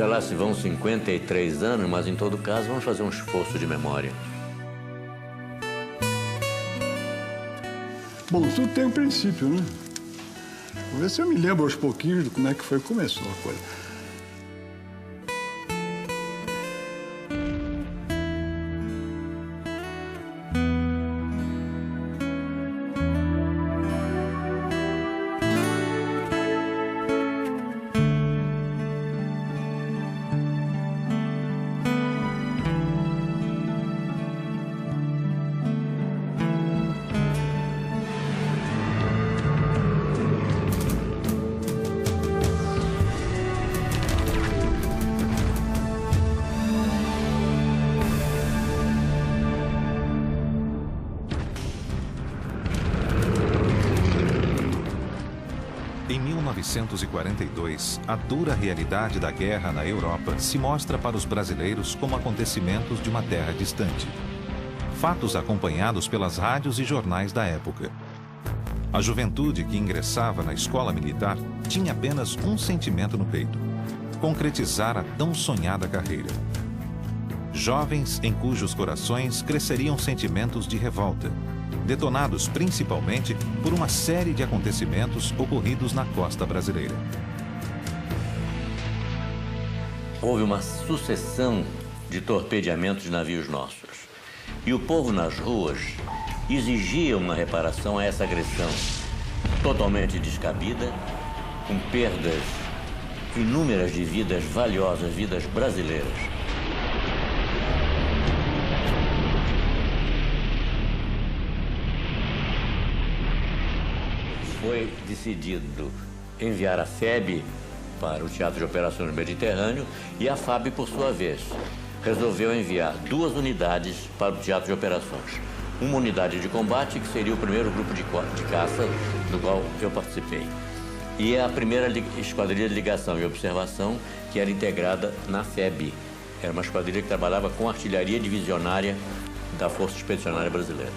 Já lá se vão 53 anos, mas em todo caso vamos fazer um esforço de memória. Bom, tudo tem um princípio, né? Vou ver se eu me lembro aos pouquinhos de como é que foi que começou a coisa. Em 1942, a dura realidade da guerra na Europa se mostra para os brasileiros como acontecimentos de uma terra distante. Fatos acompanhados pelas rádios e jornais da época. A juventude que ingressava na escola militar tinha apenas um sentimento no peito: concretizar a tão sonhada carreira. Jovens em cujos corações cresceriam sentimentos de revolta, detonados principalmente por uma série de acontecimentos ocorridos na costa brasileira. Houve uma sucessão de torpedeamentos de navios nossos. E o povo nas ruas exigia uma reparação a essa agressão totalmente descabida, com perdas inúmeras de vidas valiosas, vidas brasileiras. Foi decidido enviar a FEB para o Teatro de Operações do Mediterrâneo e a FAB, por sua vez, resolveu enviar 2 unidades para o Teatro de Operações. Uma unidade de combate, que seria o primeiro grupo de caça do qual eu participei. E a primeira esquadrilha de ligação e observação, que era integrada na FEB. Era uma esquadrilha que trabalhava com artilharia divisionária da Força Expedicionária Brasileira.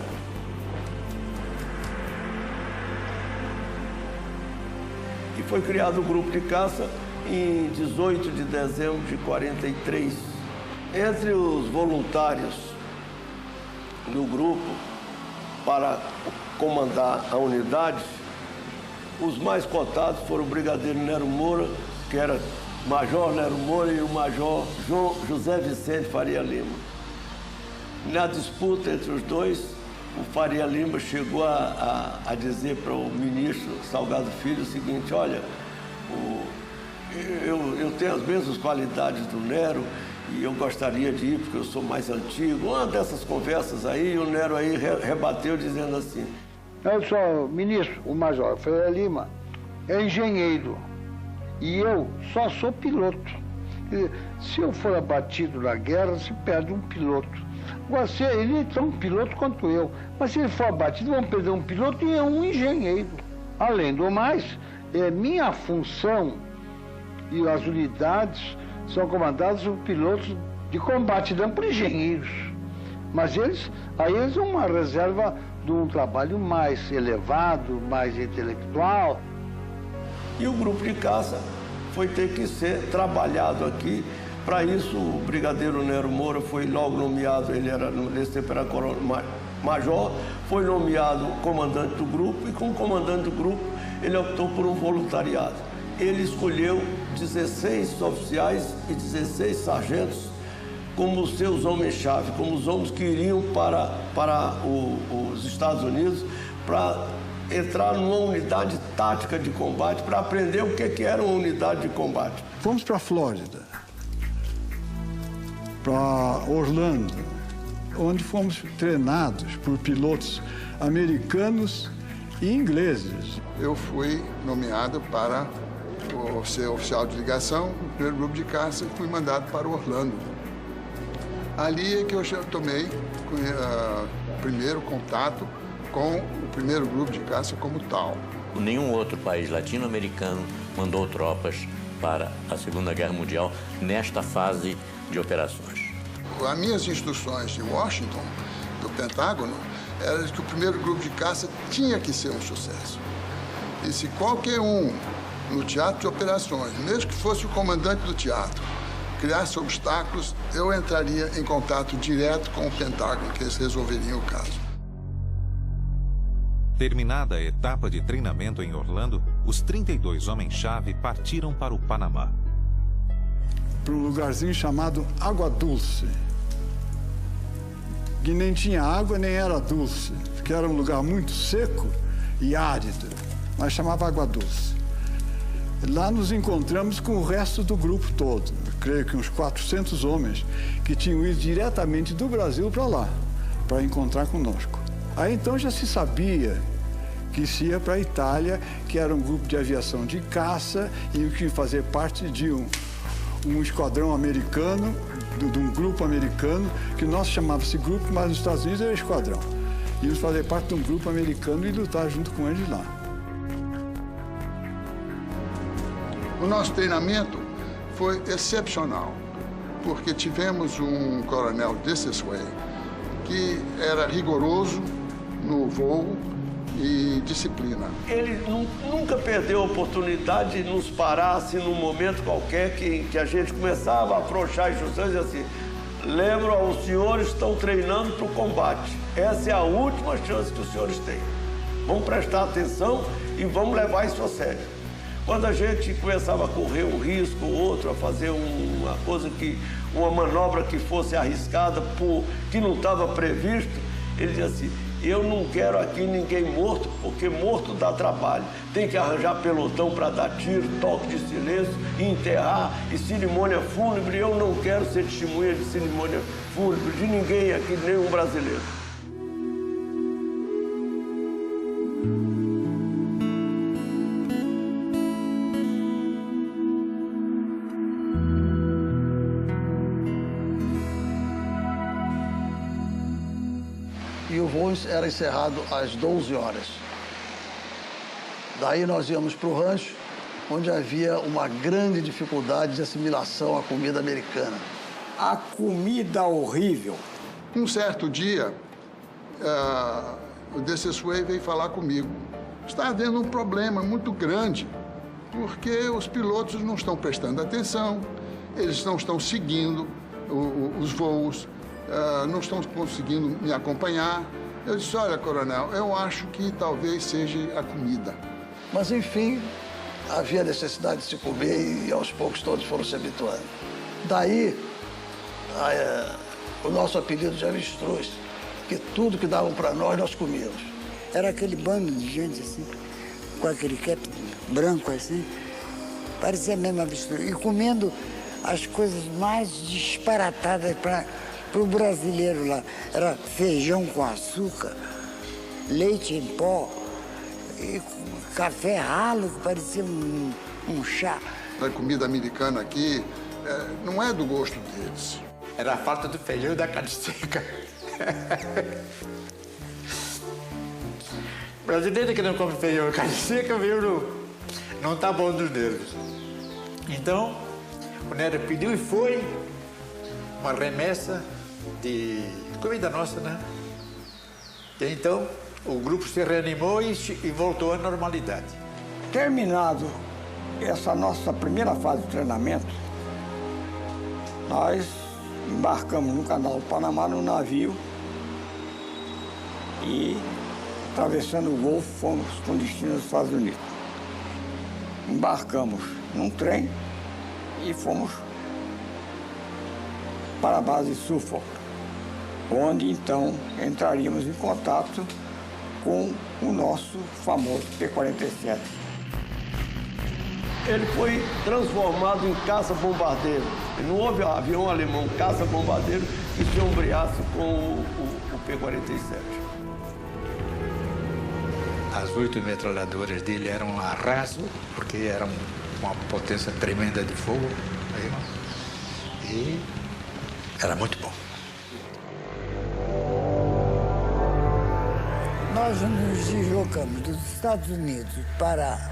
E foi criado o grupo de caça em 18 de dezembro de 43. Entre os voluntários do grupo para comandar a unidade, os mais cotados foram o brigadeiro Nero Moura, que era Major Nero Moura, e o Major José Vicente Faria Lima. Na disputa entre os dois, o Faria Lima chegou a dizer para o ministro Salgado Filho o seguinte: olha, eu tenho as mesmas qualidades do Nero e eu gostaria de ir porque eu sou mais antigo. Uma dessas conversas aí, o Nero aí rebateu dizendo assim: eu sou ministro, o Major Faria Lima é engenheiro e eu só sou piloto. Se eu for abatido na guerra, se perde um piloto. Ele é tão piloto quanto eu, mas se ele for abatido, vão perder um piloto e um engenheiro. Além do mais, é minha função e as unidades são comandadas por pilotos de combate, não por engenheiros. Mas eles são uma reserva de um trabalho mais elevado, mais intelectual. E o grupo de caça foi ter que ser trabalhado aqui. Para isso, o brigadeiro Nero Moura foi logo nomeado, ele era nesse tempo era major, foi nomeado comandante do grupo, e como comandante do grupo, ele optou por um voluntariado. Ele escolheu 16 oficiais e 16 sargentos como seus homens-chave, como os homens que iriam para os Estados Unidos para entrar numa unidade tática de combate, para aprender o que era uma unidade de combate. Fomos para a Flórida, para Orlando, onde fomos treinados por pilotos americanos e ingleses. Eu fui nomeado para ser oficial de ligação no primeiro grupo de caça e fui mandado para Orlando. Ali é que eu já tomei o primeiro contato com o primeiro grupo de caça como tal. Nenhum outro país latino-americano mandou tropas para a Segunda Guerra Mundial nesta fase de operações. As minhas instruções de Washington, do Pentágono, eram que o primeiro grupo de caça tinha que ser um sucesso. E se qualquer um no teatro de operações, mesmo que fosse o comandante do teatro, criasse obstáculos, eu entraria em contato direto com o Pentágono, que eles resolveriam o caso. Terminada a etapa de treinamento em Orlando, os 32 homens-chave partiram para o Panamá. Para um lugarzinho chamado Água Dulce. Que nem tinha água, nem era dulce, que era um lugar muito seco e árido, mas chamava Água Dulce. Lá nos encontramos com o resto do grupo todo, eu creio que uns 400 homens que tinham ido diretamente do Brasil para lá, para encontrar conosco. Aí então já se sabia que se ia para a Itália, que era um grupo de aviação de caça e que ia fazer parte de um esquadrão americano, de um grupo americano, que nós chamava-se grupo, mas nos Estados Unidos era esquadrão. Íamos fazer parte de um grupo americano e lutar junto com eles lá. O nosso treinamento foi excepcional, porque tivemos um coronel Dissesway que era rigoroso no voo e disciplina. Ele nunca perdeu a oportunidade de nos parar assim, num momento qualquer que a gente começava a afrouxar as instruções e assim, lembro, os senhores estão treinando para o combate. Essa é a última chance que os senhores têm. Vamos prestar atenção e vamos levar isso a sério. Quando a gente começava a correr um risco ou outro, a fazer uma manobra que fosse arriscada, que não estava previsto, ele dizia assim, eu não quero aqui ninguém morto, porque morto dá trabalho. Tem que arranjar pelotão para dar tiro, toque de silêncio, enterrar e cerimônia fúnebre. Eu não quero ser testemunha de cerimônia fúnebre de ninguém aqui, nenhum brasileiro. E o voo era encerrado às 12 horas. Daí nós íamos para o rancho, onde havia uma grande dificuldade de assimilação à comida americana. A comida horrível. Um certo dia, o Dissesway veio falar comigo. Está havendo um problema muito grande, porque os pilotos não estão prestando atenção, eles não estão seguindo os voos, não estão conseguindo me acompanhar. Eu disse, olha, coronel, eu acho que talvez seja a comida. Mas, enfim, havia necessidade de se comer e, aos poucos, todos foram se habituando. Daí, o nosso apelido de avestruz, porque tudo que davam para nós comíamos. Era aquele bando de gente, assim, com aquele cap branco, assim, parecia mesmo avestruz. E comendo as coisas mais disparatadas para o brasileiro lá. Era feijão com açúcar, leite em pó, e café ralo, que parecia um chá. A comida americana aqui não é do gosto deles. Era a falta do feijão e da carne seca. Brasileiro que não come feijão e carne seca, não tá bom dos nervos. Então, o Nero pediu e foi uma remessa de comida nossa, né? E então, o grupo se reanimou e voltou à normalidade. Terminado essa nossa primeira fase de treinamento, nós embarcamos no canal do Panamá, no navio, e, atravessando o Golfo, fomos com destino aos Estados Unidos. Embarcamos num trem e fomos para a base Suffolk, onde, então, entraríamos em contato com o nosso famoso P-47. Ele foi transformado em caça-bombardeiro. Não houve avião alemão caça-bombardeiro que se ombreasse com o P-47. As 8 metralhadoras dele eram a raso, porque eram uma potência tremenda de fogo. E era muito bom. Nós nos deslocamos dos Estados Unidos para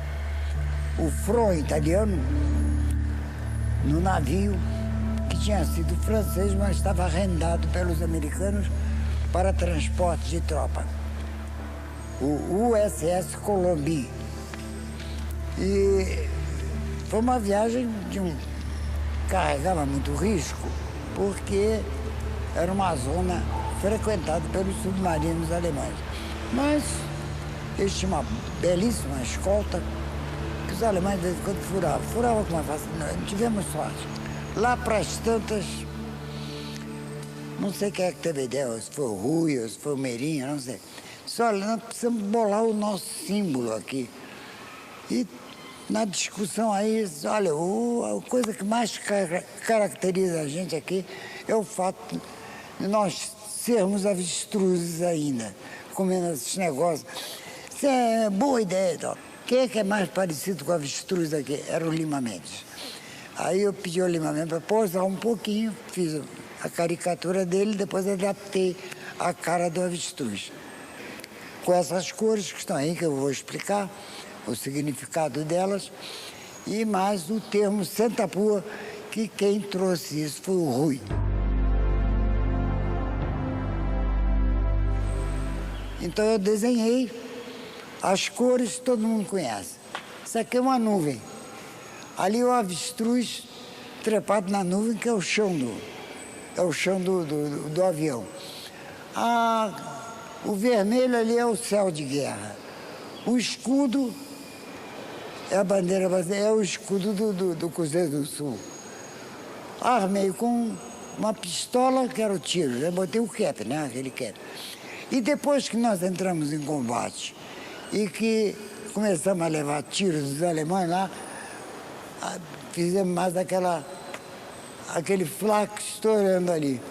o front italiano no navio que tinha sido francês, mas estava arrendado pelos americanos para transporte de tropa, o USS Colombie. E foi uma viagem de carregava muito risco, porque era uma zona frequentada pelos submarinos alemães. Mas eles tinham uma belíssima escolta, que os alemães de vez em quando furavam com uma facilidade. Não tivemos sorte. Lá para as tantas, não sei quem é que teve ideia, se foi o Rui, ou se foi o Meirinho, não sei. Só olha, nós precisamos bolar o nosso símbolo aqui. E na discussão aí, olha, a coisa que mais caracteriza a gente aqui é o fato de nós sermos avestruzes ainda, comendo esses negócios. Isso é boa ideia e tal. Quem é que é mais parecido com avestruz aqui? Era o Lima Mendes. Aí eu pedi ao Lima Mendes para posar um pouquinho, fiz a caricatura dele, depois adaptei a cara do avestruz. Com essas cores que estão aí, que eu vou explicar o significado delas, e mais o termo Sentapua, que quem trouxe isso foi o Rui. Então eu desenhei as cores, todo mundo conhece. Isso aqui é uma nuvem. Ali o avestruz trepado na nuvem, que é o chão do avião. O vermelho ali é o céu de guerra. O escudo é a bandeira brasileira, é o escudo do Cruzeiro do Sul. Armei com uma pistola, que era o tiro, né? Botei o cap, né? Aquele cap. E depois que nós entramos em combate e que começamos a levar tiros dos alemães lá, fizemos mais aquele flaco estourando ali.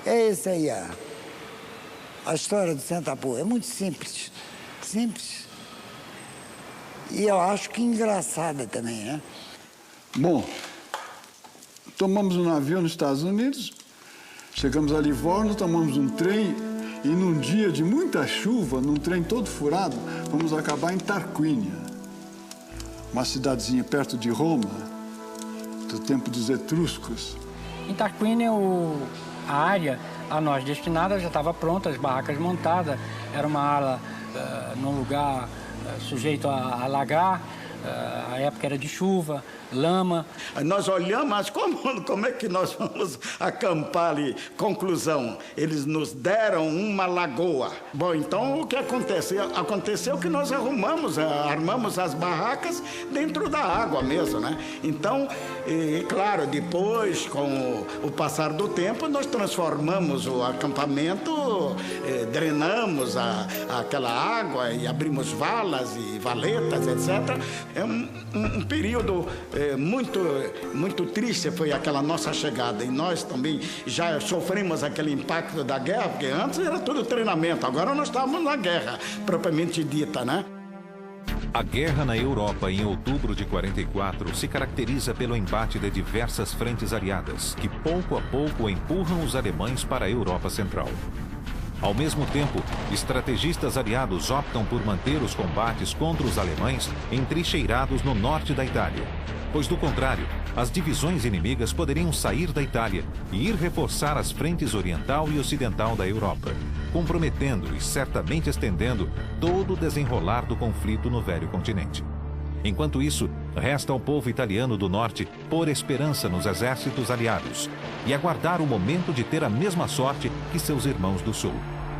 É esse aí, a história do Sentapua. É muito simples. Simples. E eu acho que engraçada também, né? Bom, tomamos um navio nos Estados Unidos, chegamos a Livorno, tomamos um trem e num dia de muita chuva, num trem todo furado, vamos acabar em Tarquínia, uma cidadezinha perto de Roma, do tempo dos etruscos. Em Tarquínia, a área a nós destinada já estava pronta, as barracas montadas, era uma ala num lugar sujeito a alagar, a época era de chuva, lama. Nós olhamos, mas como é que nós vamos acampar ali? Conclusão, eles nos deram uma lagoa. Bom, então o que aconteceu? Aconteceu que nós armamos as barracas dentro da água mesmo, né? Então, claro, depois, com o passar do tempo, nós transformamos o acampamento, drenamos aquela água e abrimos valas e valetas, etc. É um período muito triste foi aquela nossa chegada, e nós também já sofremos aquele impacto da guerra, porque antes era tudo treinamento, agora nós estávamos na guerra propriamente dita, né? A guerra na Europa em outubro de 44 se caracteriza pelo embate de diversas frentes aliadas, que pouco a pouco empurram os alemães para a Europa Central. Ao mesmo tempo, estrategistas aliados optam por manter os combates contra os alemães entrincheirados no norte da Itália, pois, do contrário, as divisões inimigas poderiam sair da Itália e ir reforçar as frentes oriental e ocidental da Europa, comprometendo e certamente estendendo todo o desenrolar do conflito no velho continente. Enquanto isso, resta ao povo italiano do norte pôr esperança nos exércitos aliados e aguardar o momento de ter a mesma sorte que seus irmãos do sul,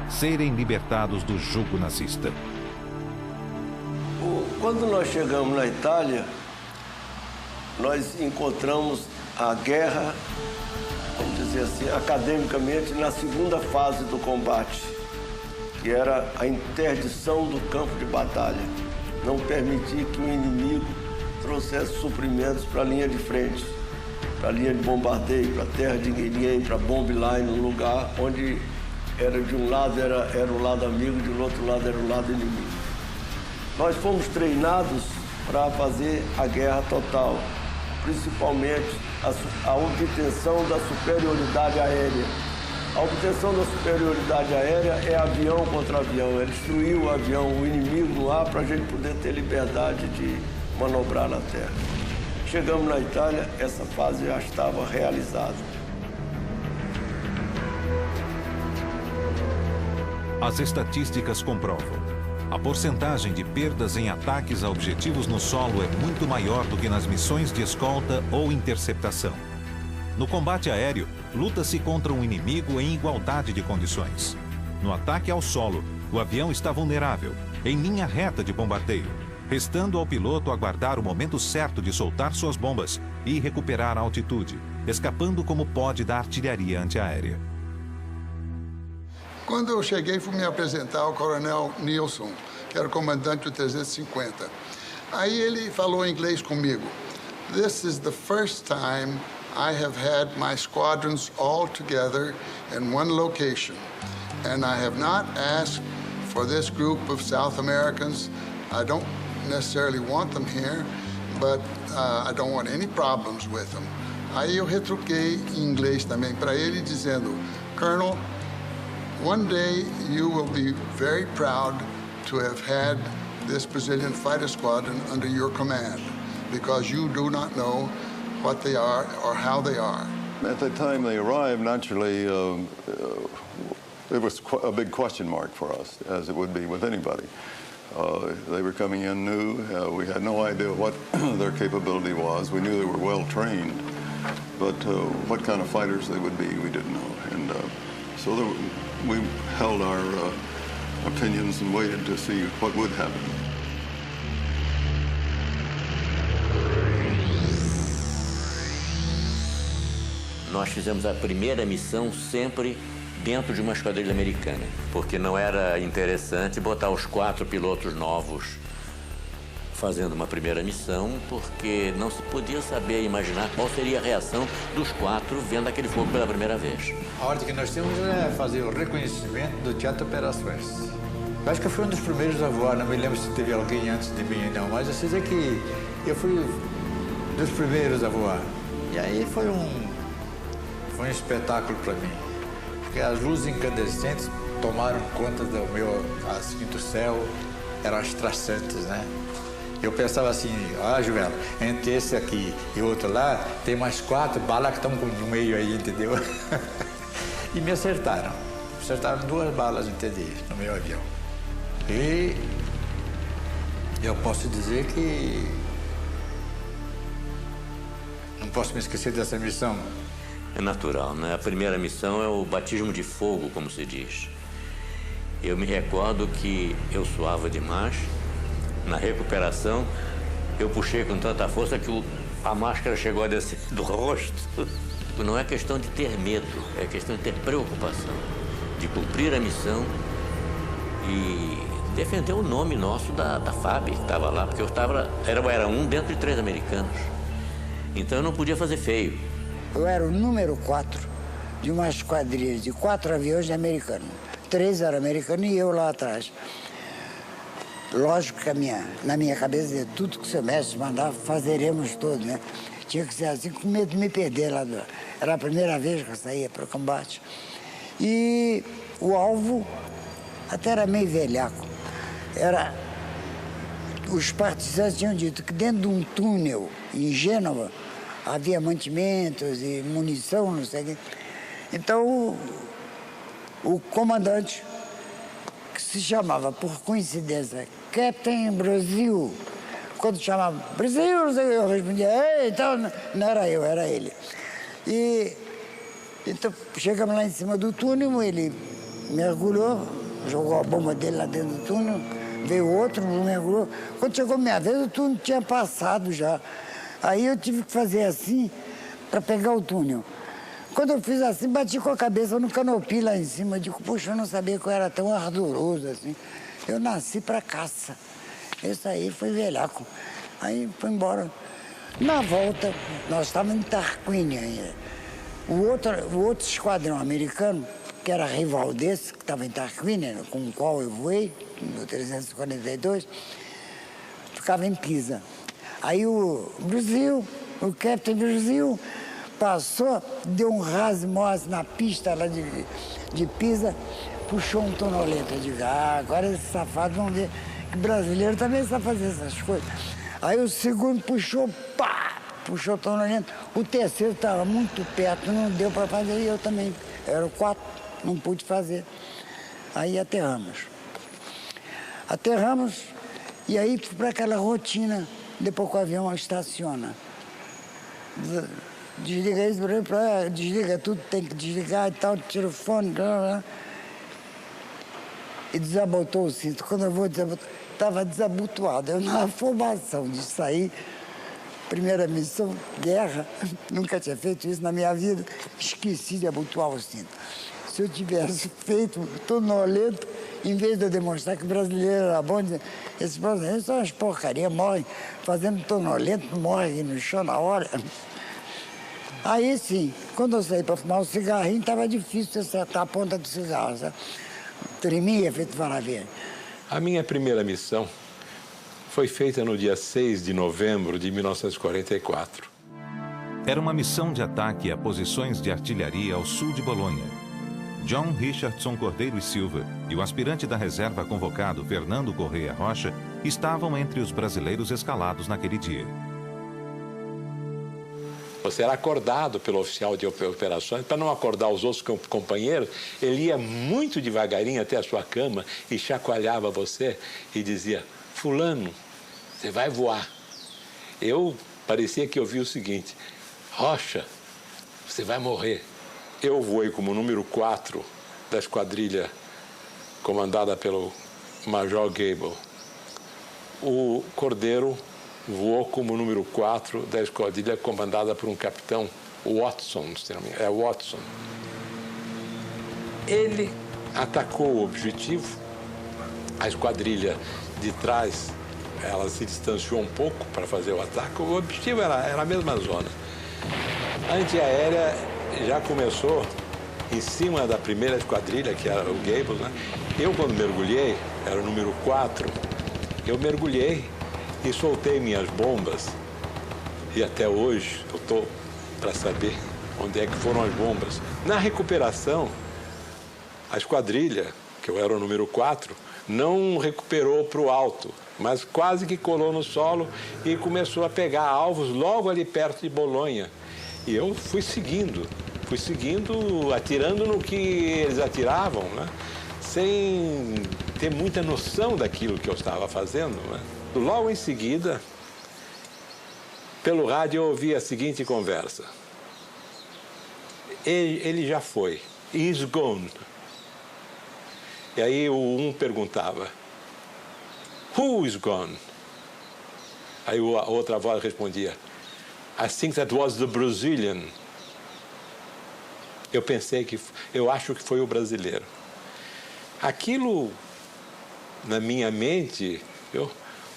serem libertados do jugo nazista. Quando nós chegamos na Itália, nós encontramos a guerra, vamos dizer assim, academicamente, na segunda fase do combate, que era a interdição do campo de batalha. Não permitir que o inimigo trouxesse suprimentos para a linha de frente, para a linha de bombardeio, para a terra de ninguém, para a bomb line, um lugar onde era de um lado era o lado amigo, de outro lado era o lado inimigo. Nós fomos treinados para fazer a guerra total, principalmente a obtenção da superioridade aérea. A obtenção da superioridade aérea é avião contra avião, é destruir o avião, o inimigo no ar, para a gente poder ter liberdade de manobrar na terra. Chegamos na Itália, essa fase já estava realizada. As estatísticas comprovam. A porcentagem de perdas em ataques a objetivos no solo é muito maior do que nas missões de escolta ou interceptação. No combate aéreo, luta-se contra um inimigo em igualdade de condições. No ataque ao solo, o avião está vulnerável, em linha reta de bombardeio, restando ao piloto aguardar o momento certo de soltar suas bombas e recuperar a altitude, escapando como pode da artilharia antiaérea. Quando eu cheguei, fui me apresentar ao coronel Nilson, que era o comandante do 350. Aí ele falou em inglês comigo. This is the first time I have had my squadrons all together in one location. And I have not asked for this group of South Americans. I don't necessarily want them here, but I don't want any problems with them. Aí eu retruquei em inglês também para ele, dizendo, Colonel, one day you will be very proud to have had this Brazilian fighter squadron under your command, because you do not know what they are or how they are. At the time they arrived, naturally, it was a big question mark for us, as it would be with anybody. They were coming in new. We had no idea what their capability was. We knew they were well trained, but what kind of fighters they would be, we didn't know. And so we held our opinions and waited to see what would happen. Nós fizemos a primeira missão sempre dentro de uma esquadrilha americana, porque não era interessante botar os 4 pilotos novos fazendo uma primeira missão, porque não se podia saber e imaginar qual seria a reação dos 4 vendo aquele fogo pela primeira vez. A ordem que nós temos é fazer o reconhecimento do Teatro de Operações. Eu acho que eu fui um dos primeiros a voar, não me lembro se teve alguém antes de mim, não, mas eu sei dizer que eu fui dos primeiros a voar. E aí foi um espetáculo para mim, porque as luzes incandescentes tomaram conta do meu, assim, do céu, eram as traçantes, né? Eu pensava assim, Joel, entre esse aqui e outro lá, tem mais 4 balas que estão no meio aí, entendeu? E me acertaram. Acertaram 2 balas, entendeu, no meu avião. E eu posso dizer que não posso me esquecer dessa missão. É natural, né? A primeira missão é o batismo de fogo, como se diz. Eu me recordo que eu suava demais. Na recuperação, eu puxei com tanta força que a máscara chegou a descer do rosto. Não é questão de ter medo, é questão de ter preocupação, de cumprir a missão e defender o nome nosso da FAB, que estava lá, porque eu era um dentro de 3 americanos. Então eu não podia fazer feio. Eu era o número 4 de uma esquadrilha de 4 aviões americanos. 3 eram americanos e eu lá atrás. Lógico que na minha cabeça dizia, tudo que o seu mestre mandar, fazeremos tudo, né? Tinha que ser assim, com medo de me perder lá. Era a primeira vez que eu saía para o combate. E o alvo até era meio velhaco. Os partisanos tinham dito que dentro de um túnel em Gênova havia mantimentos e munição, não sei o quê. Então, o comandante, que se chamava, por coincidência, Captain Brasil, quando chamava Brasil, eu respondia, ei, então, não era eu, era ele. E então, chegamos lá em cima do túnel, ele mergulhou, jogou a bomba dele lá dentro do túnel, veio outro, não mergulhou. Quando chegou a minha vez, o túnel tinha passado já. Aí eu tive que fazer assim para pegar o túnel. Quando eu fiz assim, bati com a cabeça no canopi lá em cima. Eu digo, puxa, eu não sabia que eu era tão ardoroso assim. Eu nasci para caça. Isso aí foi velhaco. Aí foi embora. Na volta, nós estávamos em Tarquínia ainda. O outro esquadrão americano, que era rival desse, que estava em Tarquínia, com o qual eu voei, no 342, ficava em Pisa. Aí o Captain Brasil, passou, deu um rasmose na pista lá de Pisa, puxou um tonoleta. Eu digo, agora esses safados vão ver que brasileiro também sabe fazer essas coisas. Aí o segundo puxou, pá, puxou o tonoleta. O terceiro estava muito perto, não deu para fazer, e eu também. Eram 4, não pude fazer. Aí aterramos. Aterramos, e aí fui para aquela rotina, depois que o avião estaciona. desliga isso, desliga tudo, tem que desligar e tal, tira o fone, e desabotou o cinto. Quando eu vou desabotar, estava desabotoado. Eu na afobação de sair, primeira missão, guerra, nunca tinha feito isso na minha vida, esqueci de abotoar o cinto. Se eu tivesse feito tonolento, em vez de eu demonstrar que o brasileiro era bom, esses brasileiros são umas porcarias, morrem fazendo tonolento, morrem no chão na hora. Aí sim, quando eu saí para fumar um cigarrinho, estava difícil acertar a ponta do cigarro, sabe? Tremia, feito maravilha. A minha primeira missão foi feita no dia 6 de novembro de 1944. Era uma missão de ataque a posições de artilharia ao sul de Bolonha. John Richardson Cordeiro e Silva e o aspirante da reserva convocado Fernando Correia Rocha estavam entre os brasileiros escalados naquele dia. Você era acordado pelo oficial de operações. Para não acordar os outros companheiros, ele ia muito devagarinho até a sua cama e chacoalhava você e dizia: fulano, você vai voar. Eu parecia que ouvi o seguinte: Rocha, você vai morrer. Eu voei como número 4 da esquadrilha comandada pelo Major Gable. O Cordeiro voou como número 4 da esquadrilha comandada por um capitão Watson, se não me engano, Watson. Ele atacou o objetivo, a esquadrilha de trás, ela se distanciou um pouco para fazer o ataque, o objetivo era a mesma zona. A antiaérea já começou em cima da primeira esquadrilha, que era o Gable, né? Eu, quando mergulhei, era o número 4, eu mergulhei e soltei minhas bombas. E até hoje eu estou para saber onde é que foram as bombas. Na recuperação, a esquadrilha, que eu era o número 4, não recuperou para o alto, mas quase que colou no solo e começou a pegar alvos logo ali perto de Bolonha. E eu fui seguindo, atirando no que eles atiravam, né? Sem ter muita noção daquilo que eu estava fazendo, né? Logo em seguida, pelo rádio eu ouvi a seguinte conversa: ele já foi, he's gone. E aí um perguntava: who is gone? Aí a outra voz respondia: I think that was the Brazilian. Eu acho que foi o brasileiro. Aquilo, na minha mente,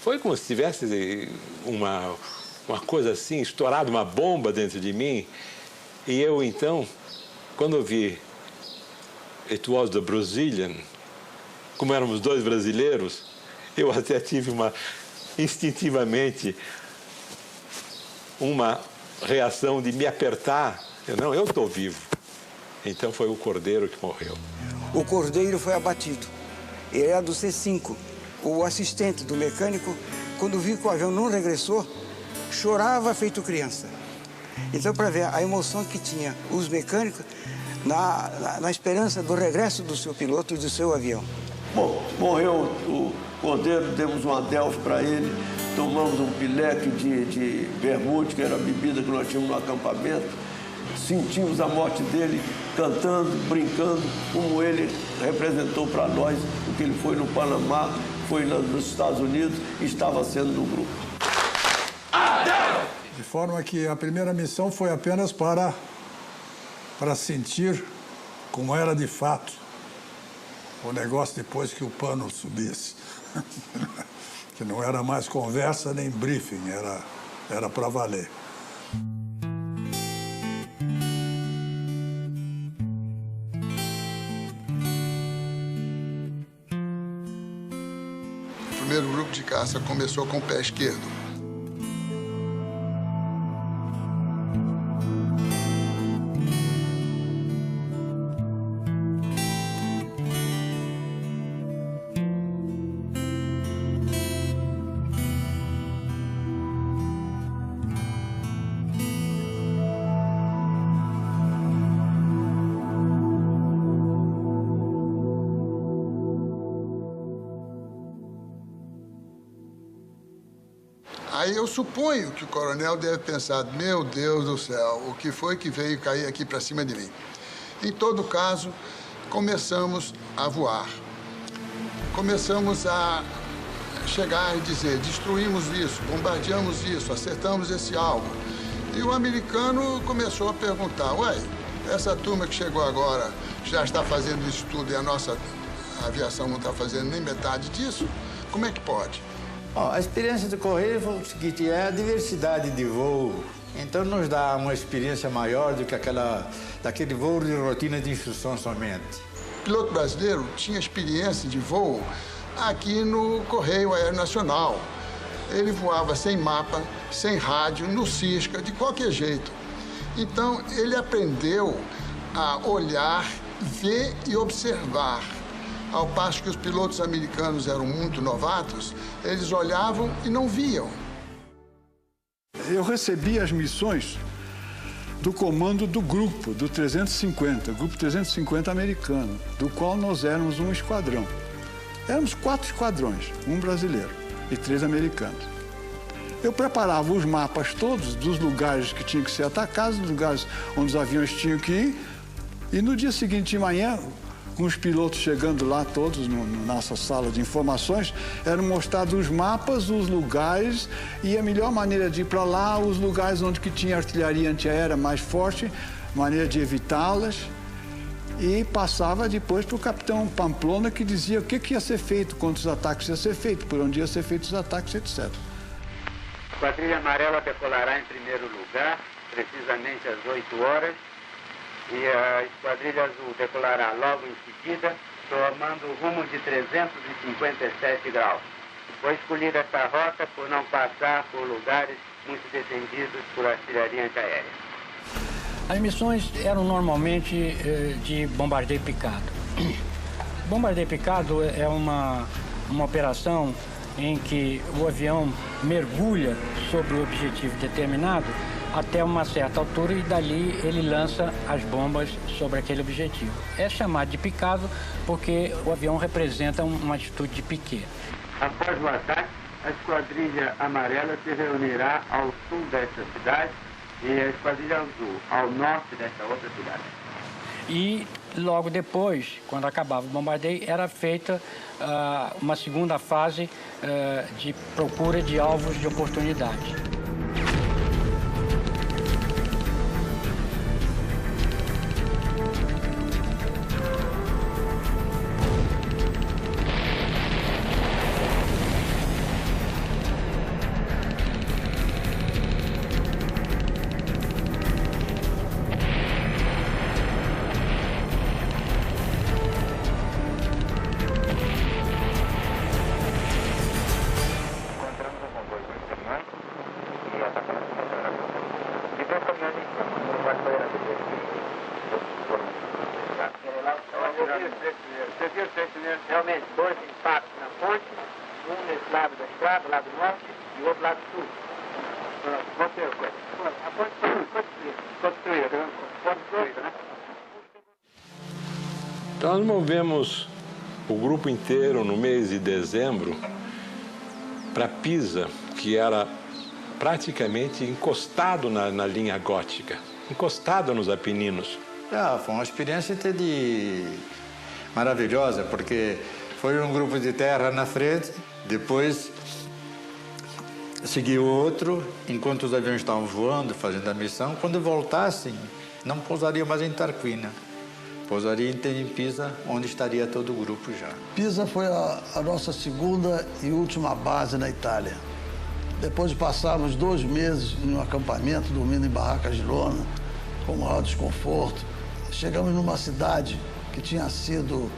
foi como se tivesse uma coisa assim, estourado uma bomba dentro de mim. E eu, então, quando eu vi it was the Brazilian, como éramos dois brasileiros, eu até tive instintivamente, uma reação de me apertar. Eu estou vivo. Então foi o Cordeiro que morreu. O Cordeiro foi abatido. Ele era do C5. O assistente do mecânico, quando viu que o avião não regressou, chorava feito criança. Então, para ver a emoção que tinha os mecânicos na esperança do regresso do seu piloto e do seu avião. Bom, morreu o Cordeiro, demos uma Adelphi para ele, tomamos um pileque de vermute, que era a bebida que nós tínhamos no acampamento, sentimos a morte dele cantando, brincando, como ele representou para nós o que ele foi no Panamá, foi nos Estados Unidos e estava sendo no grupo. De forma que a primeira missão foi apenas para sentir como era de fato o negócio depois que o pano subisse. Que não era mais conversa nem briefing, era para valer. O primeiro grupo de caça começou com o pé esquerdo. Aí eu suponho que o coronel deve pensar, meu Deus do céu, o que foi que veio cair aqui para cima de mim? Em todo caso, começamos a voar. Começamos a chegar e dizer, destruímos isso, bombardeamos isso, acertamos esse alvo. E o americano começou a perguntar, ué, essa turma que chegou agora já está fazendo isso tudo e a nossa aviação não está fazendo nem metade disso? Como é que pode? Bom, a experiência do Correio foi o seguinte, é a diversidade de voo. Então nos dá uma experiência maior do que daquele voo de rotina de instrução somente. O piloto brasileiro tinha experiência de voo aqui no Correio Aéreo Nacional. Ele voava sem mapa, sem rádio, no Cisca, de qualquer jeito. Então, ele aprendeu a olhar, ver e observar. Ao passo que os pilotos americanos eram muito novatos, eles olhavam e não viam. Eu recebi as missões do comando do grupo, do 350, grupo 350 americano, do qual nós éramos um esquadrão. Éramos 4 esquadrões, um brasileiro e 3 americanos. Eu preparava os mapas todos dos lugares que tinham que ser atacados, dos lugares onde os aviões tinham que ir, e no dia seguinte de manhã, com os pilotos chegando lá todos na nossa sala de informações, eram mostrados os mapas, os lugares e a melhor maneira de ir para lá, os lugares onde que tinha artilharia antiaérea mais forte, maneira de evitá-las. E passava depois para o capitão Pamplona, que dizia o que ia ser feito, quantos ataques ia ser feito, por onde ia ser feitos os ataques, etc. A Esquadrilha Amarela decolará em primeiro lugar, precisamente às 8 horas, e a Esquadrilha Azul decolará logo em seguida, tomando o rumo de 357 graus. Foi escolhida esta rota por não passar por lugares muito defendidos por artilharia antiaérea. As missões eram normalmente de bombardeio picado. Bombardeio picado é uma operação em que o avião mergulha sobre o objetivo determinado até uma certa altura e dali ele lança as bombas sobre aquele objetivo. É chamado de picado porque o avião representa uma atitude de piquet. Após o ataque, a Esquadrilha Amarela se reunirá ao sul desta cidade e a Esquadrilha Azul ao norte desta outra cidade. E logo depois, quando acabava o bombardeio, era feita uma segunda fase de procura de alvos de oportunidade. Realmente, 2 impactos na ponte, um nesse lado da estrada, lado norte, e o outro lado sul. A ponte foi construída, né? Então, nós movemos o grupo inteiro no mês de dezembro para Pisa, que era praticamente encostado na linha gótica, encostado nos Apeninos. Foi uma experiência maravilhosa, porque foi um grupo de terra na frente, depois seguiu outro, enquanto os aviões estavam voando, fazendo a missão. Quando voltassem, não pousariam mais em Tarquina, pousariam em Pisa, onde estaria todo o grupo já. Pisa foi a nossa segunda e última base na Itália. Depois de passarmos 2 meses em um acampamento, dormindo em barracas de lona, com maior desconforto, chegamos numa cidade que tinha sido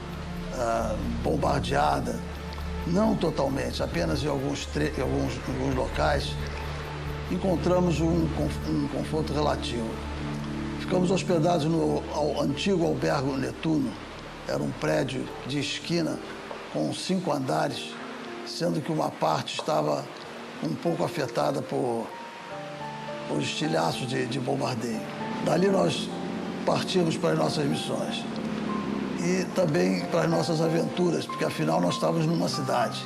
bombardeada, não totalmente, apenas em alguns locais. Encontramos um conforto relativo. Ficamos hospedados no antigo Albergo Netuno. Era um prédio de esquina com 5 andares, sendo que uma parte estava um pouco afetada por estilhaços de bombardeio. Dali nós partimos para as nossas missões e também para as nossas aventuras, porque afinal nós estávamos numa cidade.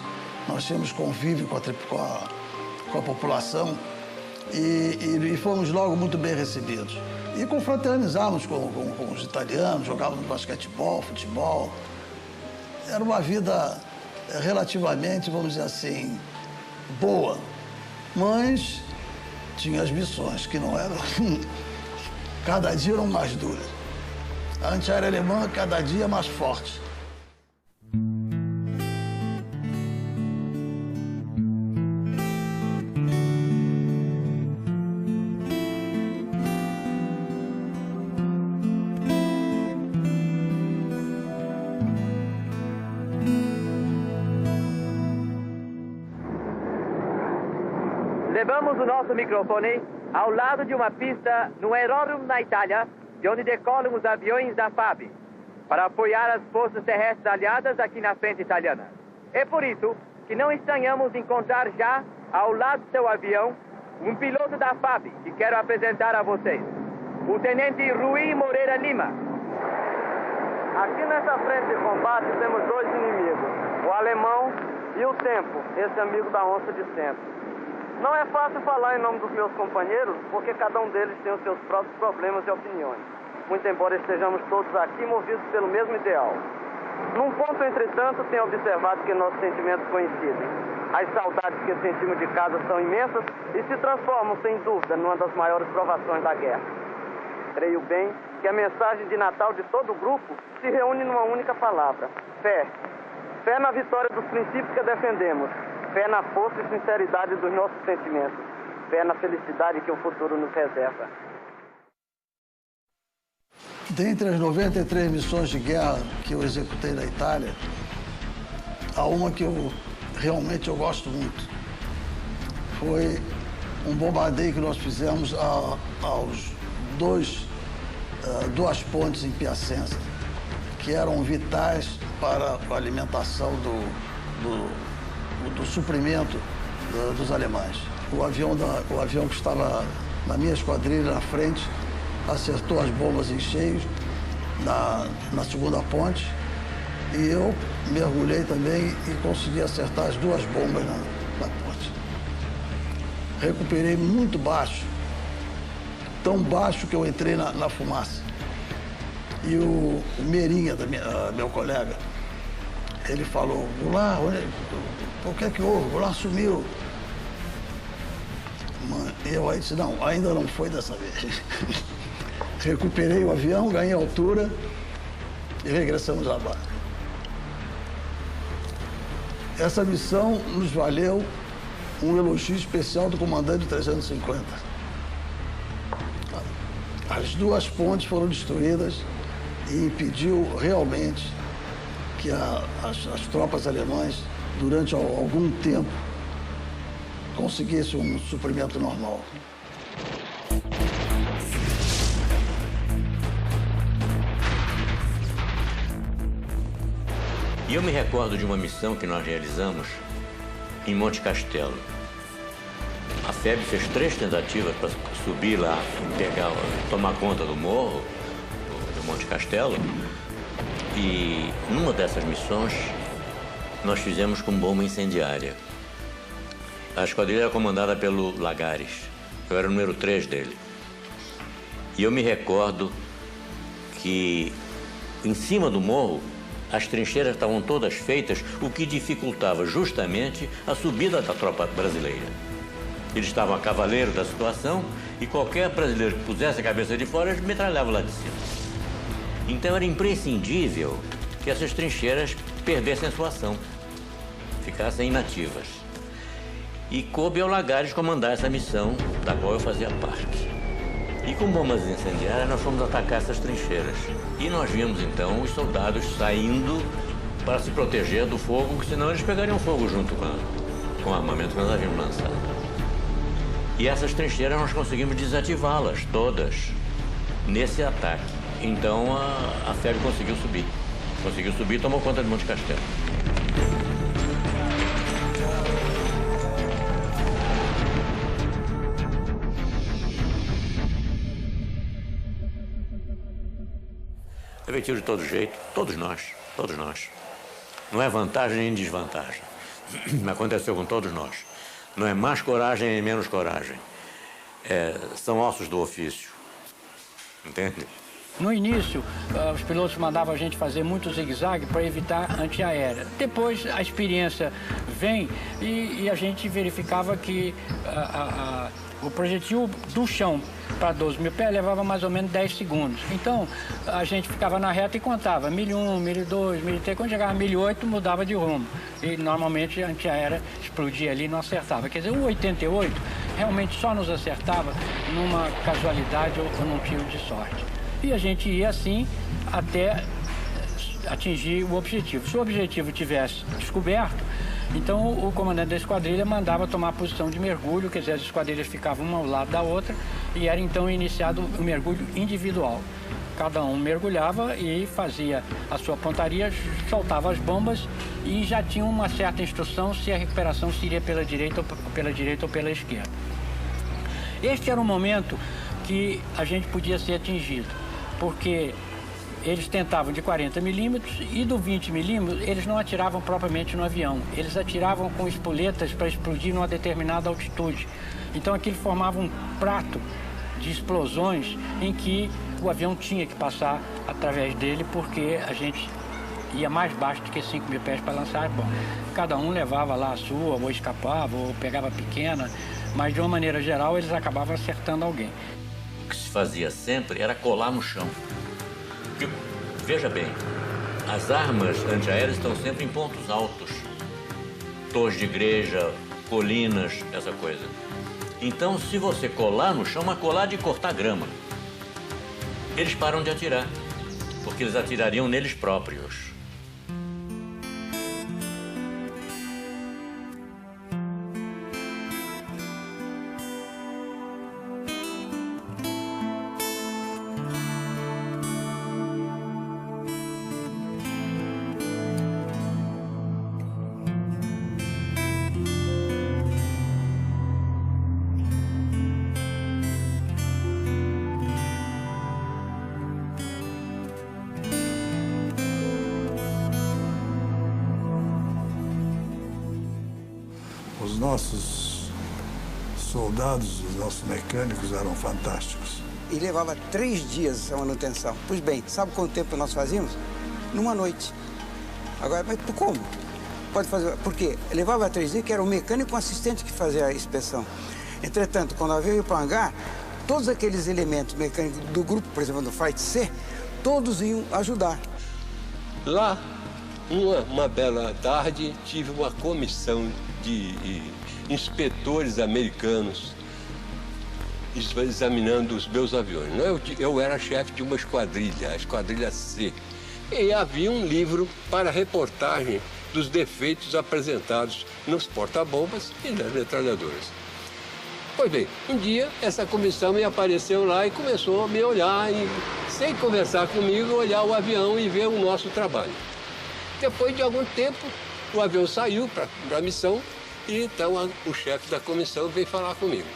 Nós tínhamos convívio com com a população e fomos logo muito bem recebidos. E confraternizávamos com os italianos, jogávamos basquetebol, futebol. Era uma vida relativamente, vamos dizer assim, boa, mas tinha as missões que não eram... cada dia eram mais duras. A antiaérea alemã cada dia mais forte. Levamos o nosso microfone ao lado de uma pista no aeródromo na Itália, de onde decolam os aviões da FAB, para apoiar as forças terrestres aliadas aqui na frente italiana. É por isso que não estranhamos encontrar já, ao lado do seu avião, um piloto da FAB, que quero apresentar a vocês, o Tenente Rui Moreira Lima. Aqui nessa frente de combate temos dois inimigos, o alemão e o tempo, esse amigo da onça de centro. Não é fácil falar em nome dos meus companheiros, porque cada um deles tem os seus próprios problemas e opiniões. Muito embora estejamos todos aqui movidos pelo mesmo ideal. Num ponto, entretanto, tenho observado que nossos sentimentos coincidem. As saudades que sentimos de casa são imensas e se transformam, sem dúvida, numa das maiores provações da guerra. Creio bem que a mensagem de Natal de todo o grupo se reúne numa única palavra: fé. Fé na vitória dos princípios que defendemos. Fé na força e sinceridade dos nossos sentimentos. Fé na felicidade que o futuro nos reserva. Dentre as 93 missões de guerra que eu executei na Itália, há uma que realmente eu gosto muito. Foi um bombardeio que nós fizemos aos duas pontes em Piacenza, que eram vitais para a alimentação do suprimento dos alemães. O avião que estava na minha esquadrilha na frente acertou as bombas em cheio na segunda ponte e eu mergulhei também e consegui acertar as duas bombas na ponte. Recuperei muito baixo, tão baixo que eu entrei na fumaça. E o Meirinha, meu colega, ele falou: Goulart, o que é que houve? Goulart sumiu. Eu aí disse: não, ainda não foi dessa vez. Recuperei o avião, ganhei altura e regressamos à base. Essa missão nos valeu um elogio especial do comandante 350. As duas pontes foram destruídas e impediu realmente que as tropas alemãs, durante algum tempo, conseguissem um suprimento normal. E eu me recordo de uma missão que nós realizamos em Monte Castelo. A FEB fez 3 tentativas para subir lá, tomar conta do morro, do Monte Castelo. E numa dessas missões, nós fizemos com bomba incendiária. A esquadrilha era comandada pelo Lagares. Eu era o número 3 dele. E eu me recordo que em cima do morro, as trincheiras estavam todas feitas, o que dificultava justamente a subida da tropa brasileira. Eles estavam a cavaleiro da situação e qualquer brasileiro que pusesse a cabeça de fora, eles metralhavam lá de cima. Então era imprescindível que essas trincheiras perdessem a sua ação, ficassem inativas. E coube ao Lagares comandar essa missão, da qual eu fazia parte. E com bombas incendiárias nós fomos atacar essas trincheiras. E nós vimos então os soldados saindo para se proteger do fogo, porque senão eles pegariam fogo junto com o armamento que nós havíamos lançado. E essas trincheiras nós conseguimos desativá-las todas nesse ataque. Então a FEB conseguiu subir. Conseguiu subir e tomou conta de Monte Castelo. Efetivo de todo jeito, todos nós. Não é vantagem nem desvantagem. Aconteceu com todos nós. Não é mais coragem nem menos coragem. São ossos do ofício. Entende? No início, os pilotos mandavam a gente fazer muito zigue-zague para evitar antiaérea. Depois, a experiência vem e a gente verificava que o projetil do chão para 12 mil pés levava mais ou menos 10 segundos. Então, a gente ficava na reta e contava 1001, 1002, 1003. Quando chegava a 1008, mudava de rumo. E, normalmente, a antiaérea explodia ali e não acertava. Quer dizer, o 88 realmente só nos acertava numa casualidade ou num tiro de sorte. E a gente ia assim até atingir o objetivo. Se o objetivo tivesse descoberto, então o comandante da esquadrilha mandava tomar a posição de mergulho, quer dizer, as esquadrilhas ficavam uma ao lado da outra e era então iniciado o mergulho individual. Cada um mergulhava e fazia a sua pontaria, soltava as bombas e já tinha uma certa instrução se a recuperação seria pela direita ou pela esquerda. Este era o momento que a gente podia ser atingido, porque eles tentavam de 40 milímetros e do 20 milímetros eles não atiravam propriamente no avião. Eles atiravam com espoletas para explodir numa determinada altitude. Então aquilo formava um prato de explosões em que o avião tinha que passar através dele porque a gente ia mais baixo do que 5 mil pés para lançar as bombas. Cada um levava lá a sua, ou escapava, ou pegava pequena, mas de uma maneira geral eles acabavam acertando alguém. O que se fazia sempre era colar no chão. Porque, veja bem, as armas antiaéreas estão sempre em pontos altos. Torres de igreja, colinas, essa coisa. Então, se você colar no chão, uma colar de cortar grama. Eles param de atirar, porque eles atirariam neles próprios. Os nossos soldados, os nossos mecânicos eram fantásticos. E levava 3 dias a manutenção. Pois bem, sabe quanto tempo nós fazíamos? Numa noite. Agora, mas como? Pode fazer, porque levava 3 dias, que era o mecânico e o assistente que fazia a inspeção. Entretanto, quando o avião ia para o hangar, todos aqueles elementos mecânicos do grupo, por exemplo, do Flight C, todos iam ajudar. Lá, uma bela tarde, tive uma comissão de inspetores americanos examinando os meus aviões. Eu era chefe de uma esquadrilha, a esquadrilha C. E havia um livro para reportagem dos defeitos apresentados nos porta-bombas e nas metralhadoras. Pois bem, um dia essa comissão me apareceu lá e começou a me olhar, e, sem conversar comigo, olhar o avião e ver o nosso trabalho. Depois de algum tempo, o avião saiu para a missão e então o chefe da comissão veio falar comigo.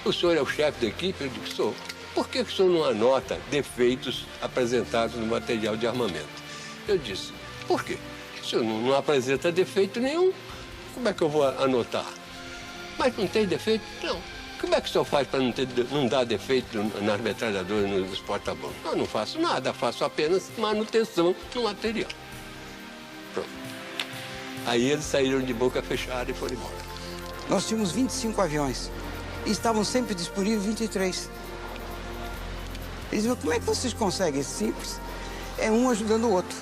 O senhor é o chefe da equipe? Eu disse, sou. Por que o senhor não anota defeitos apresentados no material de armamento? Eu disse, por quê? O senhor não apresenta defeito nenhum, como é que eu vou anotar? Mas não tem defeito? Não. Como é que o senhor faz para não dar defeito nas metralhadoras e nos porta-bombas? Eu não faço nada, faço apenas manutenção do material. Pronto. Aí eles saíram de boca fechada e foram embora. Nós tínhamos 25 aviões e estavam sempre disponíveis 23. Eles diziam, como é que vocês conseguem? Simples. É um ajudando o outro.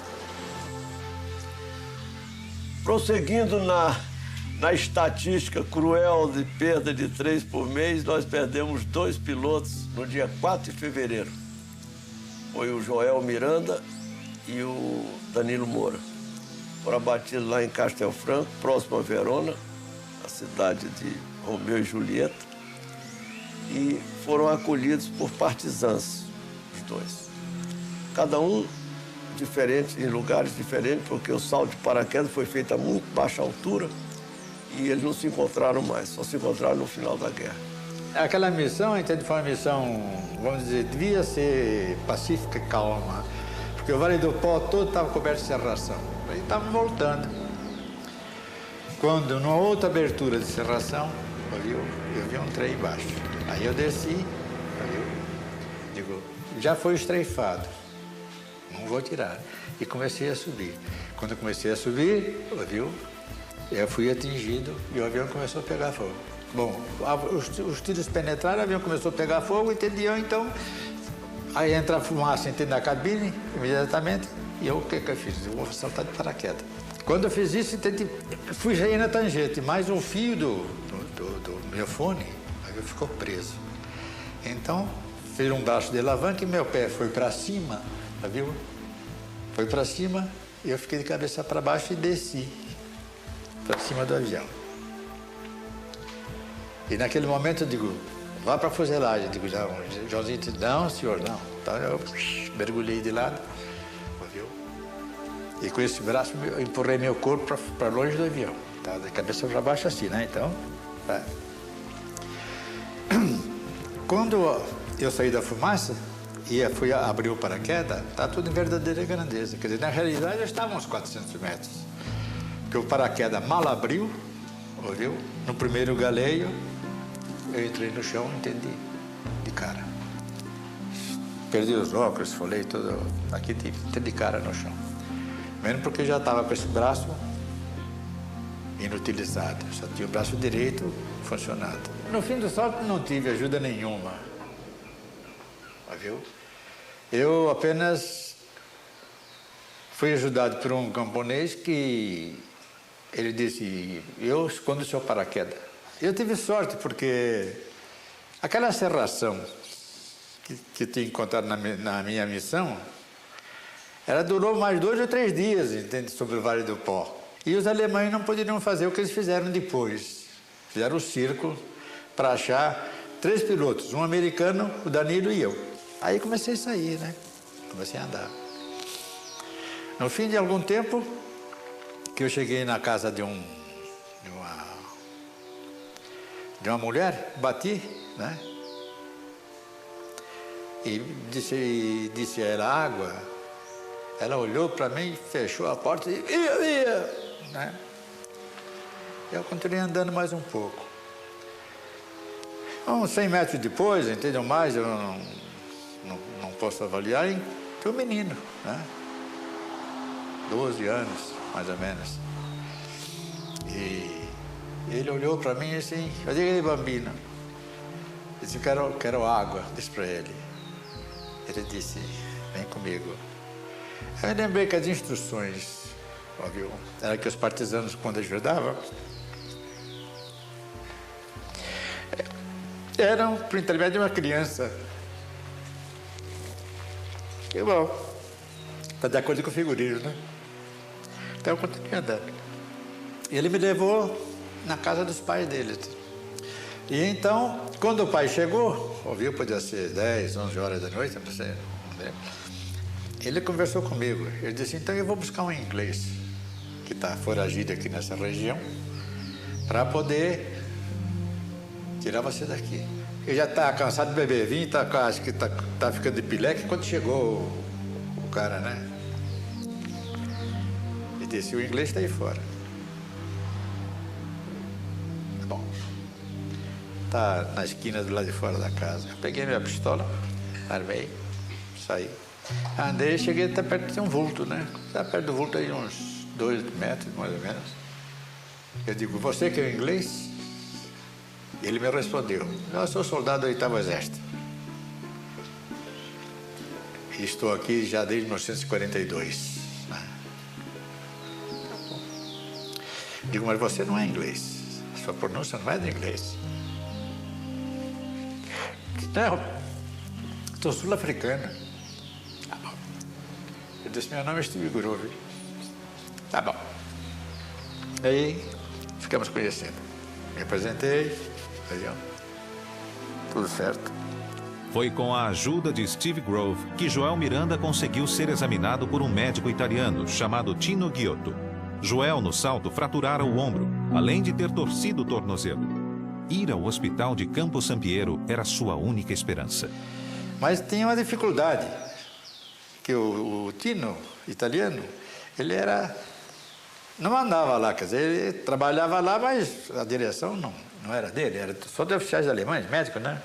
Prosseguindo na estatística cruel de perda de 3 por mês, nós perdemos 2 pilotos no dia 4 de fevereiro. Foi o Joel Miranda e o Danilo Moura. Foram abatidos lá em Castelfranco, próximo a Verona, a cidade de Romeu e Julieta, e foram acolhidos por partisãs, os dois. Cada um diferente, em lugares diferentes, porque o salto de paraquedas foi feito a muito baixa altura e eles não se encontraram mais, só se encontraram no final da guerra. Aquela missão, entende, foi uma missão, vamos dizer, devia ser pacífica e calma, porque o Vale do Pó todo estava coberto de serração. Aí estava voltando. Quando, numa outra abertura de serração, ouviu? Eu vi um trem embaixo. Aí eu desci, ouviu? Digo, já foi estreifado, não vou tirar. E comecei a subir. Quando eu comecei a subir, ouviu? Eu fui atingido e o avião começou a pegar fogo. Bom, os tiros penetraram, o avião começou a pegar fogo, entendiam, então... Aí entra a fumaça, entende, na cabine, imediatamente, e eu, o que eu fiz? Eu vou saltar de paraquedas. Quando eu fiz isso, entendi, fui sair na tangente, mas o fio do meu fone ficou preso. Então, fiz um braço de alavanca e meu pé foi para cima, viu? Foi para cima e eu fiquei de cabeça para baixo e desci para cima do avião. E naquele momento eu digo, vá para a fuselagem. Eu digo, Joãozinho disse, não, senhor, não. Então eu mergulhei de lado, viu? E com esse braço eu empurrei meu corpo para longe do avião. Tá, de cabeça para baixo assim, né? Então, tá. Quando eu saí da fumaça e fui abrir o paraquedas, tá tudo em verdadeira grandeza. Quer dizer, na realidade eu estava a uns 400 metros. Porque o paraquedas mal abriu, ouviu? No primeiro galeio, eu entrei no chão e entendi de cara. Perdi os óculos, falei tudo, aqui entendi de cara no chão. Mesmo porque eu já estava com esse braço inutilizado, só tinha o braço direito funcionando. No fim do salto não tive ajuda nenhuma, viu? Eu apenas fui ajudado por um camponês que ele disse, eu escondo o seu paraquedas. Eu tive sorte porque aquela serração que tinha encontrado na minha missão, ela durou mais 2 ou 3 dias, entende, sobre o Vale do Pó. E os alemães não poderiam fazer o que eles fizeram depois. Fizeram o circo para achar 3 pilotos, um americano, o Danilo e eu. Aí comecei a sair, né? Comecei a andar. No fim de algum tempo, que eu cheguei na casa de uma mulher, bati, né? E disse a ela água. Ela olhou para mim, fechou a porta e ia, né? Eu continuei andando mais um pouco. Uns 100 metros depois, entendeu mais, eu não posso avaliar, tem um menino, né? 12 anos, mais ou menos. E ele olhou para mim assim, eu digo, ei, bambino. Eu disse, quero água, disse para ele. Ele disse, vem comigo. Eu me lembrei que as instruções, óbvio, era que os partisanos, quando ajudavam, eram por intermédio de uma criança. E bom, está de acordo com o figurino, né? Então eu continuei andando. E ele me levou na casa dos pais dele. E então, quando o pai chegou, ouviu, podia ser 10, 11 horas da noite, não sei, não lembro. Ele conversou comigo. Ele disse, então eu vou buscar um inglês que está foragido aqui nessa região para poder tirar você daqui. Ele já está cansado de beber vinho, acho que está ficando de pileque quando chegou o cara, né? Ele disse, o inglês está aí fora. Bom, está na esquina do lado de fora da casa. Eu peguei minha pistola, armei, saí. Andei, cheguei até perto de um vulto, né? Está perto do vulto aí uns 2 metros, mais ou menos. Eu digo, você que é inglês? Ele me respondeu, eu sou soldado do 8º Exército. E estou aqui já desde 1942. Digo, mas você não é inglês. Sua pronúncia não é de inglês. Não, estou sul-africana. Tá bom. Eu disse, meu nome é Steve Groove. Tá bom. Aí, ficamos conhecendo. Me apresentei, tudo certo. Foi com a ajuda de Steve Grove que Joel Miranda conseguiu ser examinado por um médico italiano chamado Tino Ghiotto. Joel, no salto, fraturara o ombro, além de ter torcido o tornozelo. Ir ao hospital de Campo Sampiero era sua única esperança. Mas tinha uma dificuldade, que o Tino, italiano, ele era não andava lá, quer dizer, ele trabalhava lá, mas a direção não era dele, era só de oficiais alemães, médicos, né?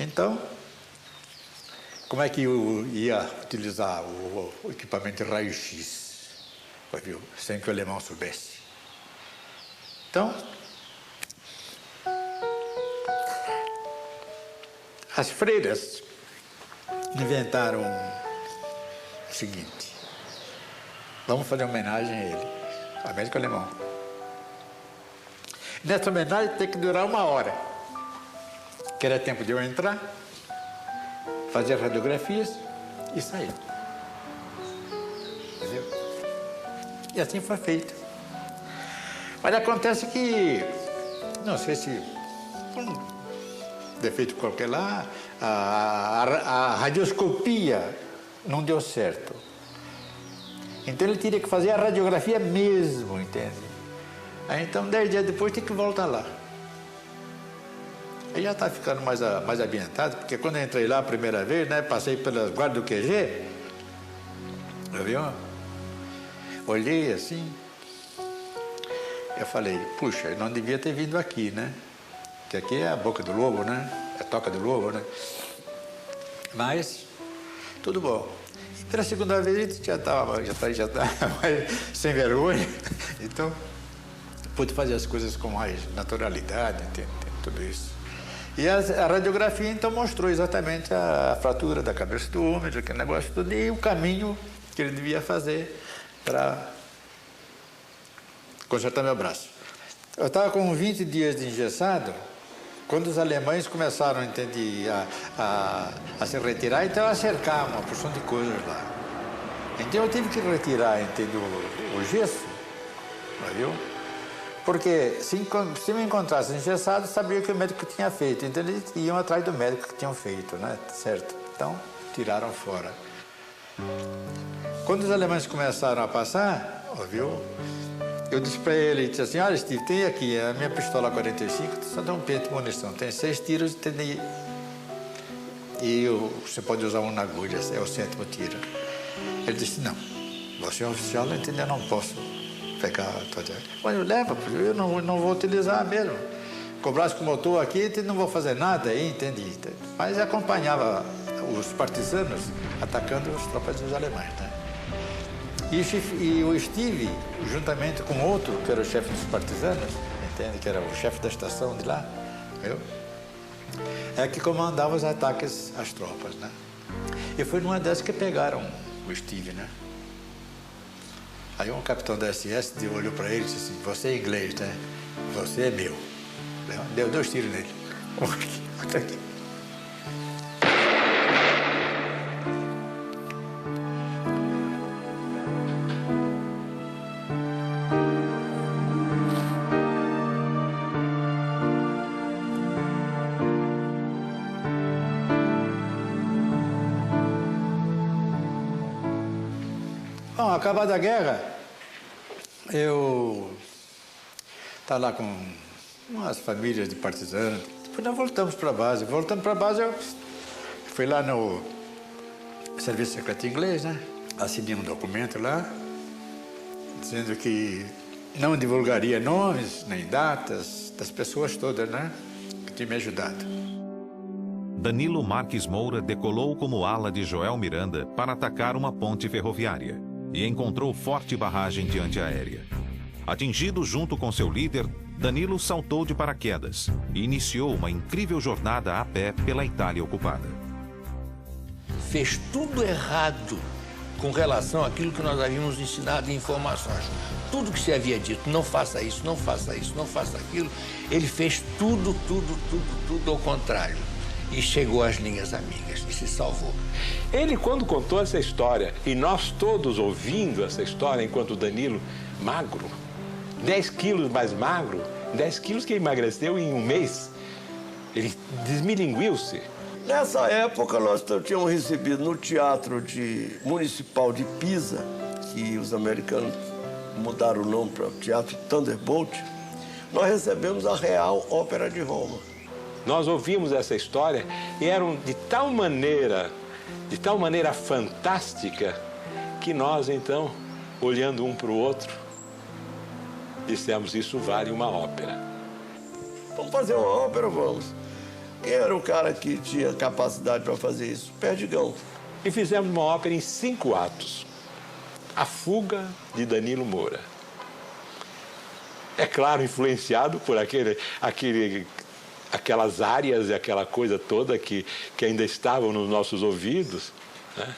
Então, como é que eu ia utilizar o equipamento de raio-x, sem que o alemão soubesse? Então, as freiras inventaram o seguinte: vamos fazer uma homenagem a ele, a médico alemão. Nessa homenagem tem que durar 1 hora, que era tempo de eu entrar, fazer radiografias e sair. Entendeu? E assim foi feito. Mas acontece que, não sei se por um defeito qualquer lá, a radioscopia não deu certo. Então ele teria que fazer a radiografia mesmo, entende? Aí então 10 dias depois tem que voltar lá. Aí já está ficando mais ambientado, porque quando eu entrei lá a primeira vez, né, passei pelas guardas do QG, viu? Olhei assim, eu falei, puxa, eu não devia ter vindo aqui, né? Porque aqui é a boca do lobo, né? É a toca do lobo, né? Mas, tudo bom. Pela segunda vez já estava sem vergonha, então pude fazer as coisas com mais naturalidade, entende? Tudo isso. E a radiografia então mostrou exatamente a fratura da cabeça do homem, aquele negócio tudo, e o caminho que ele devia fazer para consertar meu braço. Eu estava com 20 dias de engessado, quando os alemães começaram, entende, a se retirar, então a cercar uma porção de coisas lá. Então eu tive que retirar, entende, o gesso, viu? Porque se me encontrasse engessado, sabia o que o médico tinha feito. Então eles iam atrás do médico que tinham feito, né? Certo? Então tiraram fora. Quando os alemães começaram a passar, viu? Eu disse para ele, disse assim, olha Steve, tem aqui a minha pistola 45, só dá um pente de munição, tem 6 tiros e você pode usar um na agulha, é o 7º tiro. Ele disse, não, você é um oficial, entendeu? Eu não posso pegar a tua... Mas eu levo, eu não vou utilizar mesmo. Com o braço com o motor aqui, não vou fazer nada aí, entende? Mas acompanhava os partisanos atacando as tropas dos alemães, né? E o Steve, juntamente com outro, que era o chefe dos partisanos, entende? Que era o chefe da estação de lá, viu? É que comandava os ataques às tropas, né? E foi numa dessas que pegaram o Steve, né? Aí um capitão da SS olhou para ele e disse assim, você é inglês, né? Você é meu. Deu 2 tiros nele. Um aqui, outro aqui. Bom, acabada a guerra, eu estava lá com umas famílias de partisanos. Depois nós voltamos para a base. Voltando para a base, eu fui lá no Serviço Secreto Inglês, né? Assinei um documento lá, dizendo que não divulgaria nomes nem datas das pessoas todas, né? Que tinham me ajudado. Danilo Marques Moura decolou como ala de Joel Miranda para atacar uma ponte ferroviária e encontrou forte barragem de antiaérea. Atingido junto com seu líder, Danilo saltou de paraquedas e iniciou uma incrível jornada a pé pela Itália ocupada. Fez tudo errado com relação àquilo que nós havíamos ensinado em informações. Tudo que se havia dito, não faça isso, não faça isso, não faça aquilo, ele fez tudo ao contrário. E chegou às linhas amigas e se salvou. Ele, quando contou essa história, e nós todos ouvindo essa história, enquanto Danilo, magro, 10 quilos mais magro, 10 quilos que emagreceu em um mês, ele desmilinguiu-se. Nessa época, nós tínhamos recebido no Teatro Municipal de Pisa, que os americanos mudaram o nome para o Teatro Thunderbolt, nós recebemos a Real Ópera de Roma. Nós ouvimos essa história e eram de tal maneira fantástica, que nós, então, olhando um para o outro, dissemos, isso vale uma ópera. Vamos fazer uma ópera, vamos. Quem era o cara que tinha capacidade para fazer isso? Perdigão. E fizemos uma ópera em 5 atos. A Fuga de Danilo Moura. É claro, influenciado por aquelas áreas e aquela coisa toda que ainda estavam nos nossos ouvidos, né?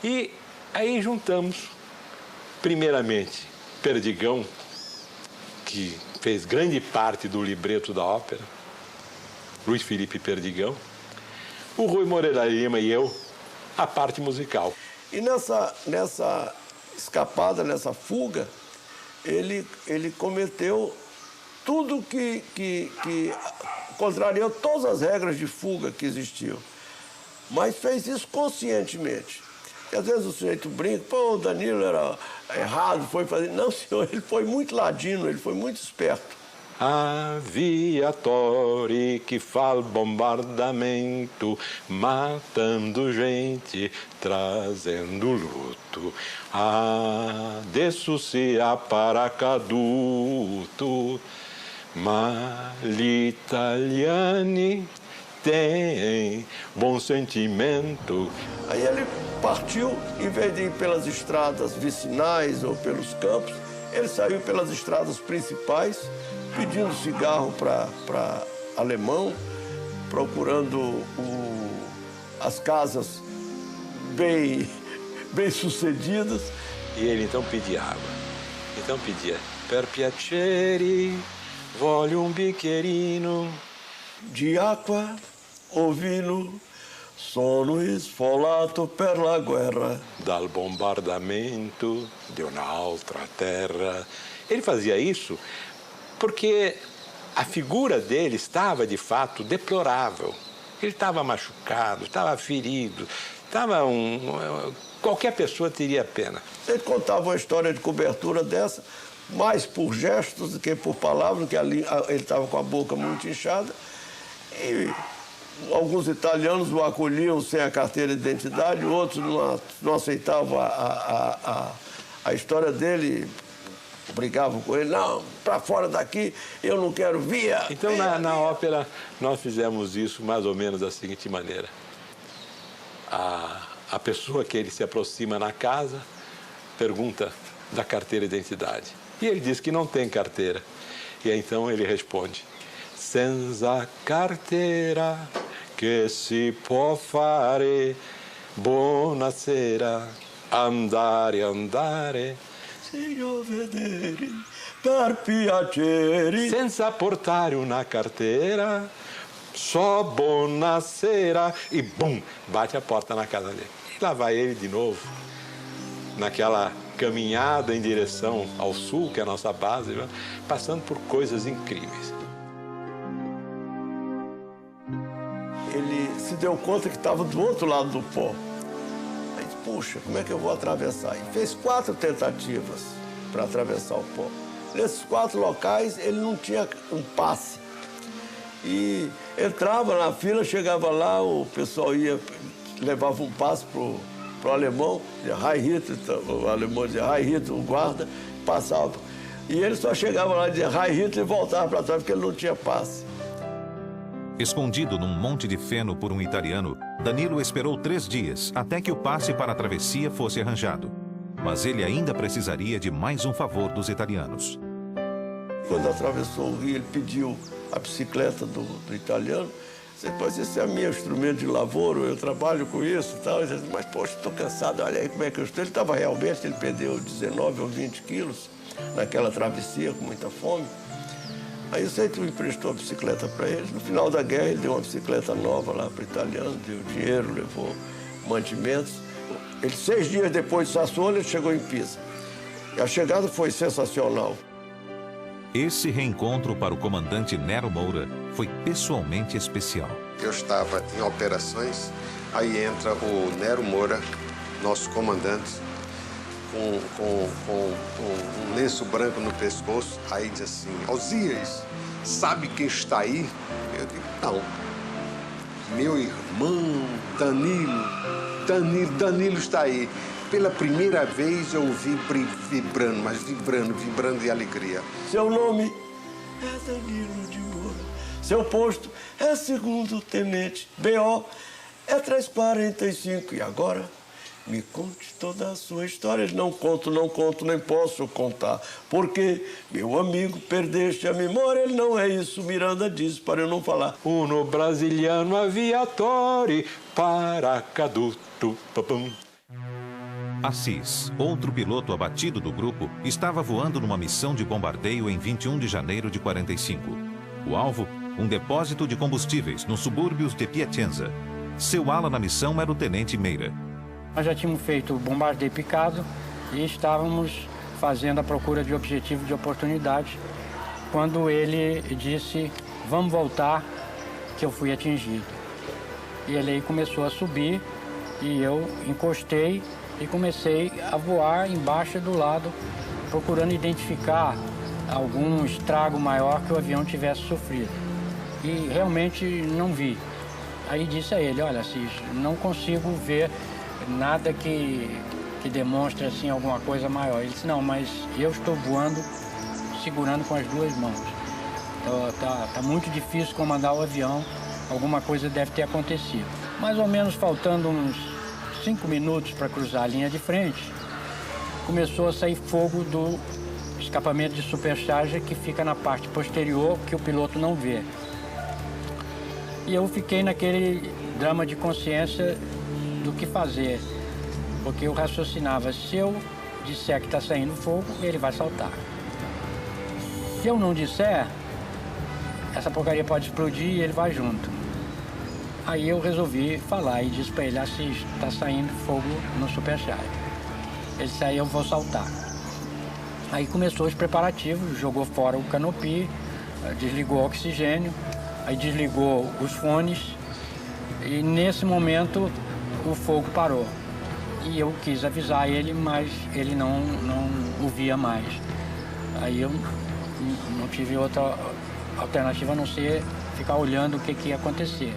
E aí juntamos, primeiramente, Perdigão, que fez grande parte do libreto da ópera, Luiz Felipe Perdigão, o Rui Moreira Lima e eu, a parte musical. E nessa escapada, nessa fuga, ele cometeu tudo que contrariou todas as regras de fuga que existiam. Mas fez isso conscientemente. E às vezes o sujeito brinca, pô, o Danilo era errado, foi fazer... Não, senhor, ele foi muito ladino, ele foi muito esperto. Aviatori que faz bombardamento, matando gente, trazendo luto. Adesso sia paracaduto, ma gli italiani têm bom sentimento. Aí ele partiu, em vez de ir pelas estradas vicinais ou pelos campos, ele saiu pelas estradas principais, pedindo cigarro para alemão, procurando as casas bem sucedidas. E ele então pedia água. Então pedia, per piacere, voglio un bicchierino di acqua o vino, sono sfolato per la guerra. Dal bombardamento de un'altra terra. Ele fazia isso porque a figura dele estava, de fato, deplorável. Ele estava machucado, estava ferido, qualquer pessoa teria pena. Ele contava uma história de cobertura dessa, mais por gestos do que por palavras, que ele estava com a boca muito inchada. E alguns italianos o acolhiam sem a carteira de identidade, outros não aceitavam a história dele, brigavam com ele, não, para fora daqui, eu não quero via. Então, na ópera, nós fizemos isso mais ou menos da seguinte maneira. A pessoa que ele se aproxima na casa pergunta da carteira de identidade. E ele diz que não tem carteira. E então ele responde, senza carteira che si può fare, buonasera, andare, andare. Signor vedere, per piacere. Senza portare una carteira, só buonasera. E bum, bate a porta na casa dele. E lá vai ele de novo, naquela caminhada em direção ao sul, que é a nossa base, passando por coisas incríveis. Ele se deu conta que estava do outro lado do pó. Aí disse, puxa, como é que eu vou atravessar? E fez 4 tentativas para atravessar o pó. Nesses 4 locais, ele não tinha um passe. E entrava na fila, chegava lá, o pessoal levava um passe pro alemão, dizia Heil Hitler, o alemão dizia Heil Hitler, o guarda, passava. E ele só chegava lá e dizia Heil Hitler e voltava para trás, porque ele não tinha passe. Escondido num monte de feno por um italiano, Danilo esperou 3 dias até que o passe para a travessia fosse arranjado. Mas ele ainda precisaria de mais um favor dos italianos. Quando atravessou o rio, ele pediu a bicicleta do italiano. Depois, esse é meu instrumento de lavouro, eu trabalho com isso e tal. Ele disse, mas, poxa, estou cansado, olha aí como é que eu estou. Ele estava realmente, ele perdeu 19 ou 20 quilos naquela travessia, com muita fome. Aí o Seito me emprestou a bicicleta para ele. No final da guerra, ele deu uma bicicleta nova lá para o italiano, deu dinheiro, levou mantimentos. Ele, 6 dias depois de Sassuolo, ele chegou em Pisa. E a chegada foi sensacional. Esse reencontro para o comandante Nero Moura foi pessoalmente especial. Eu estava em operações, aí entra o Nero Moura, nosso comandante, com um lenço branco no pescoço, aí diz assim, Osias, sabe quem está aí? Eu digo, não. Meu irmão, Danilo está aí. pela primeira vez eu o vi vibrando, mas vibrando de alegria. Seu nome é Danilo de Moura. Seu posto é segundo tenente. BO é 345. E agora, me conte toda a sua história. Não conto, nem posso contar. Porque, meu amigo, perdeste a memória. Ele não é isso, Miranda diz, para eu não falar. Uno brasiliano aviatori, paracaduto, papum. Assis, outro piloto abatido do grupo, estava voando numa missão de bombardeio em 21 de janeiro de 45. O alvo, um depósito de combustíveis nos subúrbios de Piacenza. Seu ala na missão era o tenente Meira. Nós já tínhamos feito o bombardeio picado e estávamos fazendo a procura de objetivo de oportunidade quando ele disse, vamos voltar, que eu fui atingido. E ele aí começou a subir e eu encostei e comecei a voar embaixo do lado, procurando identificar algum estrago maior que o avião tivesse sofrido. E realmente não vi. Aí disse a ele, olha, Assis, não consigo ver nada que demonstre assim alguma coisa maior. Ele disse, não, mas eu estou voando segurando com as duas mãos. Tá muito difícil comandar o avião, alguma coisa deve ter acontecido. Mais ou menos faltando uns 5 minutos para cruzar a linha de frente, começou a sair fogo do escapamento de supercharger que fica na parte posterior, que o piloto não vê. E eu fiquei naquele drama de consciência do que fazer, porque eu raciocinava, se eu disser que está saindo fogo, ele vai saltar. Se eu não disser, essa porcaria pode explodir e ele vai junto. Aí eu resolvi falar e disse para ele, assim, está saindo fogo no supercharger. Ele disse, aí eu vou saltar. Aí começou os preparativos, jogou fora o canopi, desligou o oxigênio, aí desligou os fones e nesse momento o fogo parou. E eu quis avisar ele, mas ele não ouvia mais. Aí eu não tive outra alternativa a não ser ficar olhando o que ia acontecer.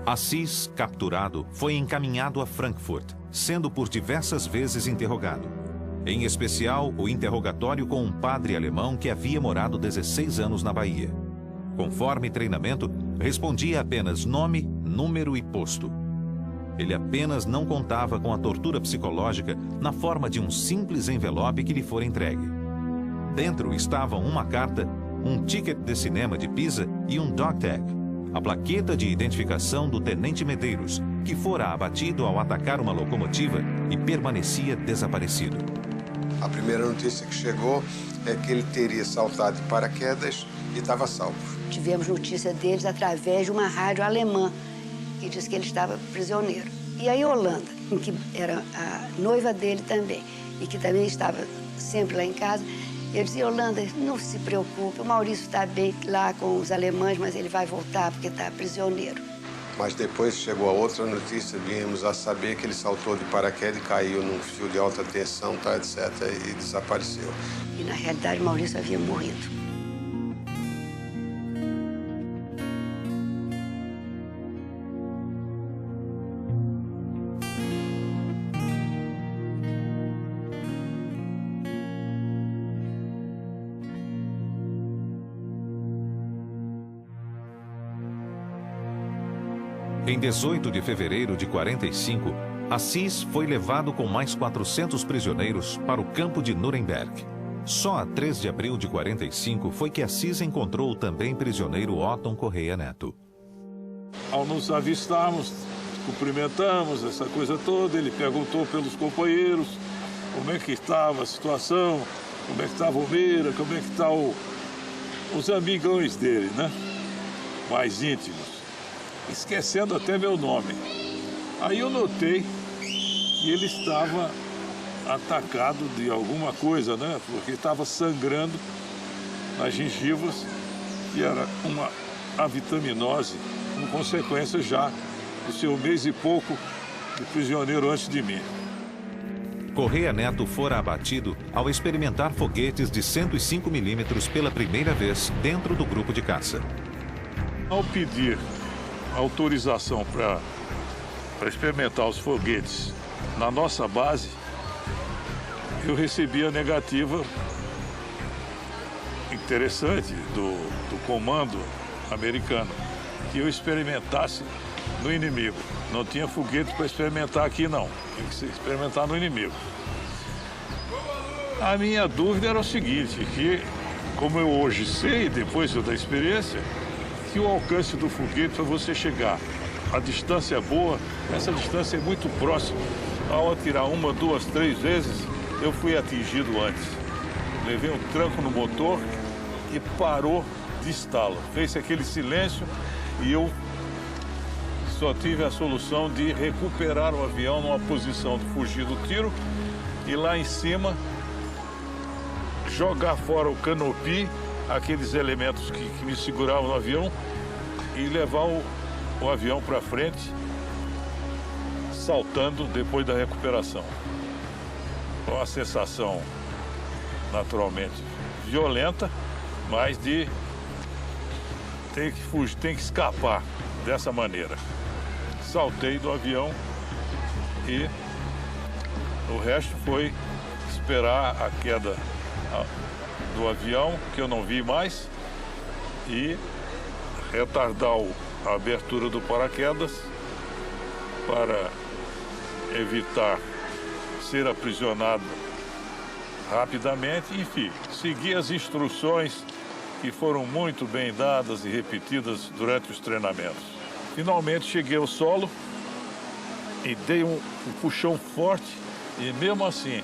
Assis, capturado, foi encaminhado a Frankfurt, sendo por diversas vezes interrogado. Em especial, o interrogatório com um padre alemão que havia morado 16 anos na Bahia. Conforme treinamento, respondia apenas nome, número e posto. Ele apenas não contava com a tortura psicológica na forma de um simples envelope que lhe fora entregue. Dentro estavam uma carta, um ticket de cinema de Pisa e um dog tag, a plaqueta de identificação do tenente Medeiros, que fora abatido ao atacar uma locomotiva e permanecia desaparecido. A primeira notícia que chegou é que ele teria saltado de paraquedas e estava salvo. Tivemos notícia deles através de uma rádio alemã, que disse que ele estava prisioneiro. E a Yolanda, que era a noiva dele também, e que também estava sempre lá em casa, ele disse, Yolanda, não se preocupe, o Maurício está bem lá com os alemães, mas ele vai voltar porque está prisioneiro. Mas depois chegou a outra notícia, viemos a saber que ele saltou de paraquedas e caiu num fio de alta tensão, tá, etc., e desapareceu. E na realidade, Maurício havia morrido. Em 18 de fevereiro de 45, Assis foi levado com mais 400 prisioneiros para o campo de Nuremberg. Só a 3 de abril de 45 foi que Assis encontrou o também prisioneiro Otton Correia Neto. Ao nos avistarmos, cumprimentamos, essa coisa toda, ele perguntou pelos companheiros como é que estava a situação, como é que estava o Meira, como é que estão os amigões dele, né? Mais íntimos. Esquecendo até meu nome. Aí eu notei que ele estava atacado de alguma coisa, né? Porque estava sangrando nas gengivas, que era uma avitaminose, como consequência já do seu mês e pouco de prisioneiro antes de mim. Correia Neto fora abatido ao experimentar foguetes de 105 milímetros pela primeira vez dentro do grupo de caça. Ao pedir autorização para experimentar os foguetes na nossa base, eu recebi a negativa interessante do comando americano, que eu experimentasse no inimigo. Não tinha foguete para experimentar aqui, não. Tinha que se experimentar no inimigo. A minha dúvida era o seguinte, que, como eu hoje sei, depois da experiência, que o alcance do foguete para você chegar a distância boa, essa distância é muito próxima. Ao atirar 1, 2, 3 vezes, eu fui atingido antes. Levei um tranco no motor e parou de estalo. Fez aquele silêncio e eu só tive a solução de recuperar o avião numa posição de fugir do tiro e lá em cima jogar fora o canopy, aqueles elementos que me seguravam no avião, e levar o avião para frente, saltando depois da recuperação. Uma sensação naturalmente violenta, mas tem que fugir, tem que escapar dessa maneira. Saltei do avião e o resto foi esperar a queda do avião, que eu não vi mais, e retardar a abertura do paraquedas para evitar ser aprisionado rapidamente. Enfim, segui as instruções que foram muito bem dadas e repetidas durante os treinamentos. Finalmente cheguei ao solo e dei um puxão forte e mesmo assim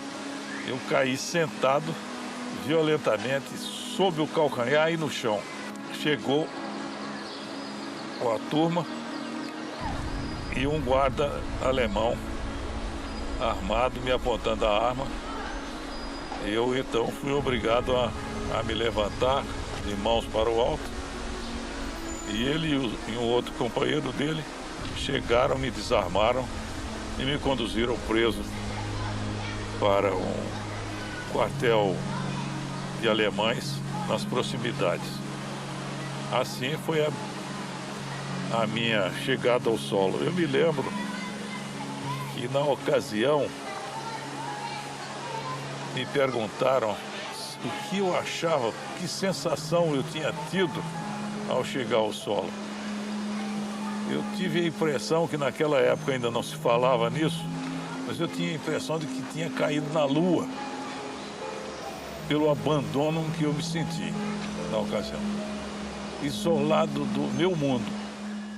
eu caí sentado violentamente sob o calcanhar e no chão. Chegou a turma e um guarda alemão armado me apontando a arma. Eu então fui obrigado a me levantar de mãos para o alto, e ele e um outro companheiro dele chegaram, me desarmaram e me conduziram preso para um quartel de alemães nas proximidades. Assim foi a minha chegada ao solo. Eu me lembro que na ocasião me perguntaram o que eu achava, que sensação eu tinha tido ao chegar ao solo. Eu tive a impressão que naquela época ainda não se falava nisso, mas eu tinha a impressão de que tinha caído na lua, pelo abandono que eu me senti na ocasião, isolado do meu mundo.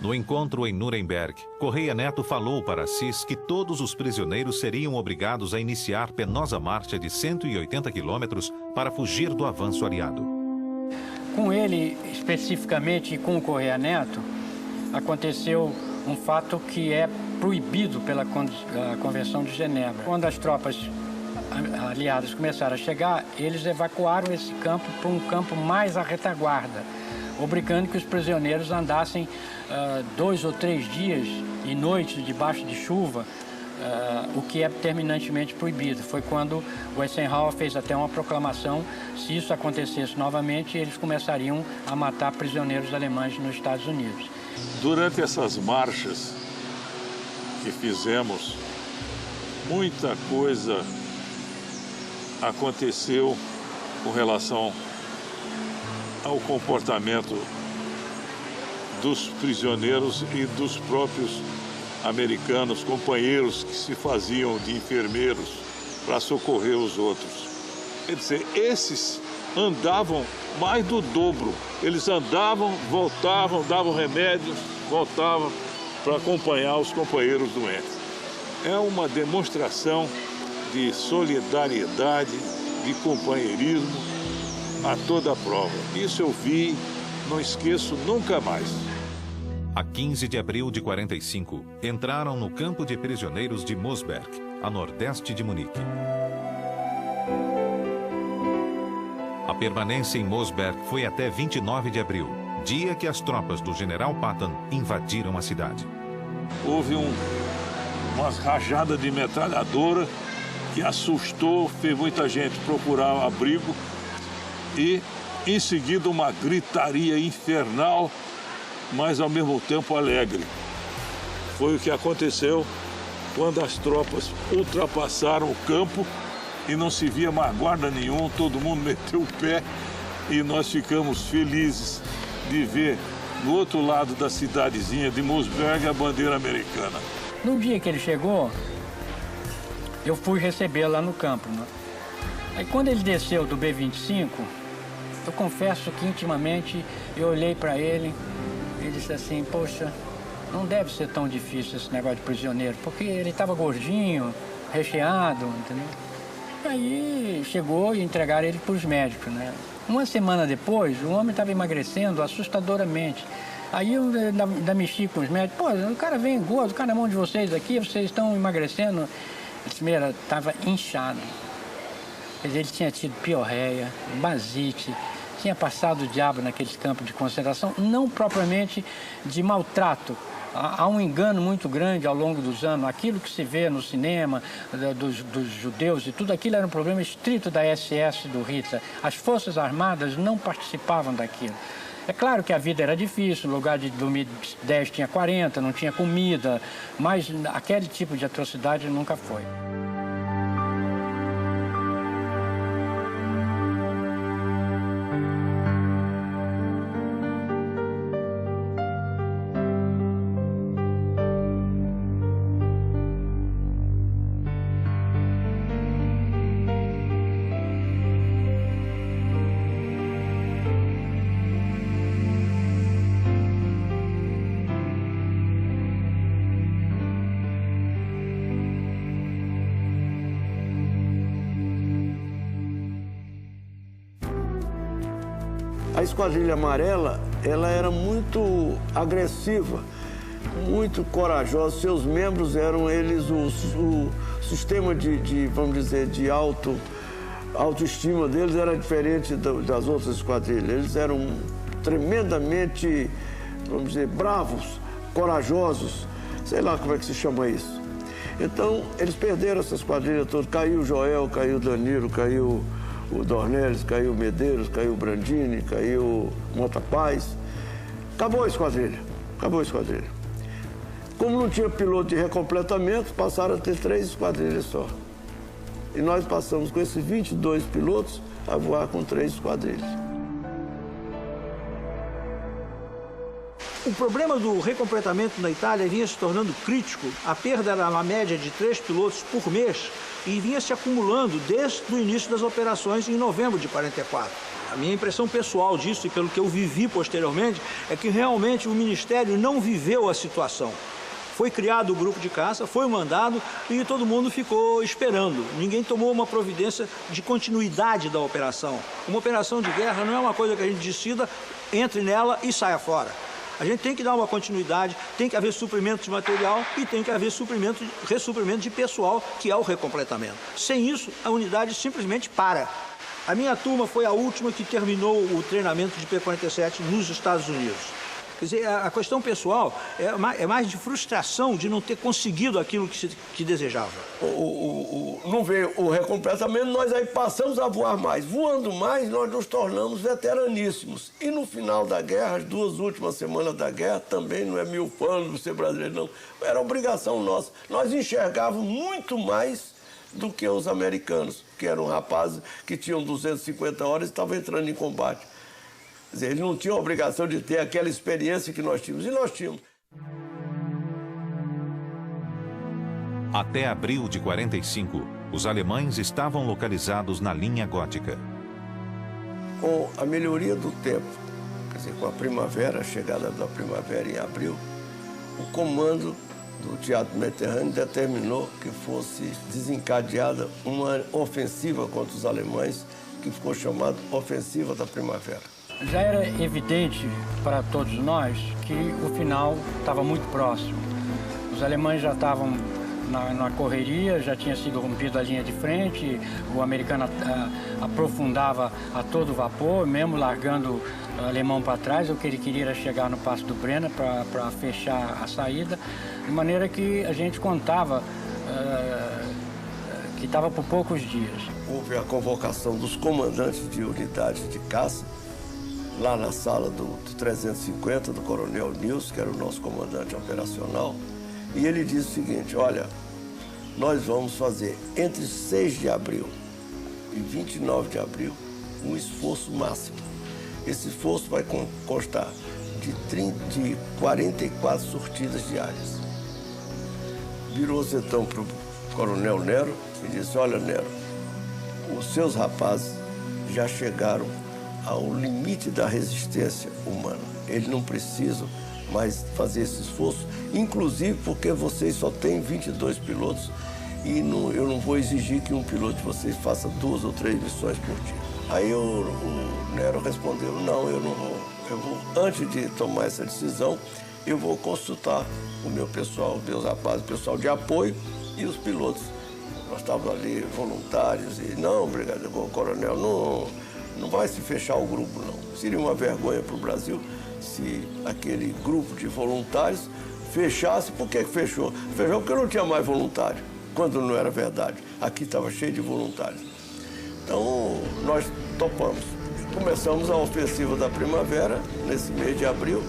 No encontro em Nuremberg, Correia Neto falou para Assis que todos os prisioneiros seriam obrigados a iniciar penosa marcha de 180 quilômetros para fugir do avanço aliado. Com ele, especificamente, e com o Correia Neto, aconteceu um fato que é proibido pela Convenção de Genebra. Quando as tropas aliadas começaram a chegar, eles evacuaram esse campo para um campo mais à retaguarda, obrigando que os prisioneiros andassem 2 ou 3 dias e noites debaixo de chuva, o que é terminantemente proibido. Foi quando o Eisenhower fez até uma proclamação: se isso acontecesse novamente, eles começariam a matar prisioneiros alemães nos Estados Unidos. Durante essas marchas que fizemos, muita coisa aconteceu com relação ao comportamento dos prisioneiros e dos próprios americanos, companheiros que se faziam de enfermeiros para socorrer os outros. Quer dizer, esses andavam mais do dobro. Eles andavam, voltavam, davam remédios, voltavam para acompanhar os companheiros doentes. É uma demonstração de solidariedade, de companheirismo a toda a prova. Isso eu vi, não esqueço nunca mais. A 15 de abril de 45, entraram no campo de prisioneiros de Mosberg, a nordeste de Munique. A permanência em Mosberg foi até 29 de abril, dia que as tropas do general Patton invadiram a cidade. Houve umas rajadas de metralhadora que assustou, fez muita gente procurar abrigo e, em seguida, uma gritaria infernal, mas ao mesmo tempo alegre. Foi o que aconteceu quando as tropas ultrapassaram o campo e não se via mais guarda nenhum, todo mundo meteu o pé e nós ficamos felizes de ver do outro lado da cidadezinha de Mossberg a bandeira americana. No dia que ele chegou, eu fui recebê-lo lá no campo, né? Aí quando ele desceu do B-25, eu confesso que intimamente eu olhei para ele e disse assim, poxa, não deve ser tão difícil esse negócio de prisioneiro, porque ele estava gordinho, recheado, entendeu? Aí chegou e entregaram ele para os médicos, né? Uma semana depois, o homem estava emagrecendo assustadoramente. Aí eu ainda mexi com os médicos, pô, o cara vem gordo, o cara na mão de vocês aqui, vocês estão emagrecendo. Ele disse, estava inchado. Quer dizer, ele tinha tido piorreia, basite, tinha passado o diabo naqueles campos de concentração, não propriamente de maltrato. Há um engano muito grande ao longo dos anos. Aquilo que se vê no cinema, dos judeus e tudo aquilo era um problema estrito da SS, do Hitler. As Forças Armadas não participavam daquilo. É claro que a vida era difícil, no lugar de dormir 10 tinha 40, não tinha comida, mas aquele tipo de atrocidade nunca foi. A Esquadrilha Amarela, ela era muito agressiva, muito corajosa. Seus membros eram eles o sistema vamos dizer, de autoestima deles era diferente das outras esquadrilhas. Eles eram tremendamente, vamos dizer, bravos, corajosos, sei lá como é que se chama isso. Então, eles perderam essa esquadrilha toda. Caiu o Joel, caiu o Danilo, caiu o Dornelles, caiu o Medeiros, caiu o Brandini, caiu o Mota Paz. Acabou a esquadrilha, acabou a esquadrilha. Como não tinha piloto de recompletamento, passaram a ter 3 esquadrilhas só. E nós passamos com esses 22 pilotos a voar com 3 esquadrilhas. O problema do recompletamento na Itália vinha se tornando crítico. A perda era uma média de 3 pilotos por mês e vinha se acumulando desde o início das operações em novembro de 44. A minha impressão pessoal disso, e pelo que eu vivi posteriormente, é que realmente o Ministério não viveu a situação. Foi criado o grupo de caça, foi mandado e todo mundo ficou esperando. Ninguém tomou uma providência de continuidade da operação. Uma operação de guerra não é uma coisa que a gente decida, entre nela e saia fora. A gente tem que dar uma continuidade, tem que haver suprimento de material e tem que haver ressuprimento de pessoal, que é o recompletamento. Sem isso, a unidade simplesmente para. A minha turma foi a última que terminou o treinamento de P-47 nos Estados Unidos. Quer dizer, a questão pessoal é mais de frustração de não ter conseguido aquilo que desejava. Não veio o recompletamento, nós aí passamos a voar mais. Voando mais, nós nos tornamos veteraníssimos. E no final da guerra, as 2 últimas semanas da guerra, também não é mil panos ser brasileiro, não. Era obrigação nossa. Nós enxergávamos muito mais do que os americanos, que eram rapazes que tinham 250 horas e estavam entrando em combate. Quer dizer, eles não tinham a obrigação de ter aquela experiência que nós tínhamos, e nós tínhamos. Até abril de 45, os alemães estavam localizados na linha gótica. Com a melhoria do tempo, quer dizer, com a primavera, a chegada da primavera em abril, o comando do Teatro Mediterrâneo determinou que fosse desencadeada uma ofensiva contra os alemães, que ficou chamada Ofensiva da Primavera. Já era evidente para todos nós que o final estava muito próximo. Os alemães já estavam na correria, já tinha sido rompida a linha de frente, o americano aprofundava a todo vapor, mesmo largando o alemão para trás. O que ele queria era chegar no Passo do Brena para fechar a saída, de maneira que a gente contava que estava por poucos dias. Houve a convocação dos comandantes de unidades de caça, lá na sala do 350, do coronel Nils, que era o nosso comandante operacional, e ele disse o seguinte: olha, nós vamos fazer entre 6 de abril e 29 de abril um esforço máximo. Esse esforço vai constar de 44 sortidas diárias. Virou-se então para o coronel Nero e disse: olha, Nero, os seus rapazes já chegaram ao limite da resistência humana. Eles não precisam mais fazer esse esforço, inclusive porque vocês só têm 22 pilotos e eu não vou exigir que um piloto de vocês faça 2 ou 3 missões por dia. Aí o Nero respondeu: não, eu não vou. Antes de tomar essa decisão, eu vou consultar o meu pessoal, meus rapazes, o pessoal de apoio e os pilotos. Nós estávamos ali voluntários e não, brigadeiro, coronel, não vai se fechar o grupo, não. Seria uma vergonha para o Brasil se aquele grupo de voluntários fechasse. Por que fechou? Fechou porque não tinha mais voluntário, quando não era verdade. Aqui estava cheio de voluntários. Então, nós topamos. Começamos a ofensiva da primavera, nesse mês de abril.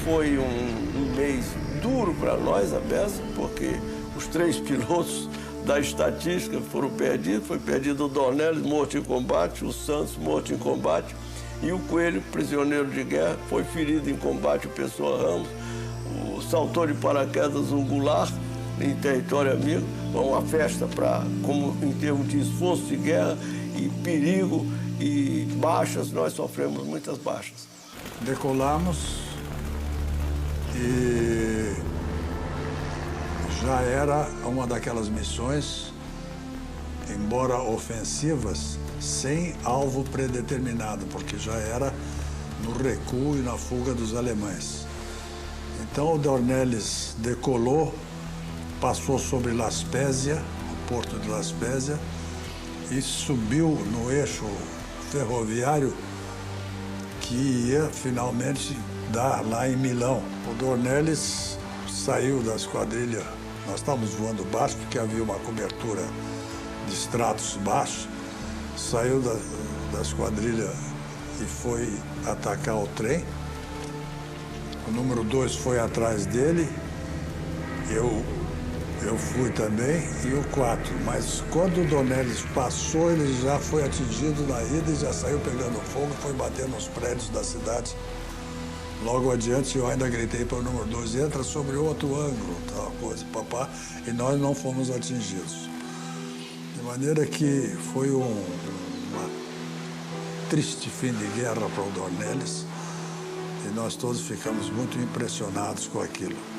Foi um mês duro para nós, a beça, porque os 3 pilotos da estatística foram perdidos. Foi perdido o Dornelles, morto em combate, o Santos, morto em combate, e o Coelho, prisioneiro de guerra, foi ferido em combate, o Pessoa Ramos. O saltou de paraquedas o Goulart, em território amigo. Foi uma festa como em termos de esforço de guerra e perigo e baixas. Nós sofremos muitas baixas. Decolamos e já era uma daquelas missões, embora ofensivas, sem alvo predeterminado, porque já era no recuo e na fuga dos alemães. Então o Dornelles decolou, passou sobre La Spezia, o porto de La Spezia, e subiu no eixo ferroviário que ia finalmente dar lá em Milão. O Dornelles saiu da esquadrilha. Nós estávamos voando baixo porque havia uma cobertura de estratos baixos. Saiu da esquadrilha e foi atacar o trem. O número 2 foi atrás dele. Eu fui também, e o 4. Mas quando o Dornelles passou, ele já foi atingido na ida e já saiu pegando fogo, foi bater nos prédios da cidade. Logo adiante, eu ainda gritei para o número 2, entra sobre outro ângulo, tal coisa, papá, e nós não fomos atingidos. De maneira que foi uma triste fim de guerra para o Dornelles, e nós todos ficamos muito impressionados com aquilo.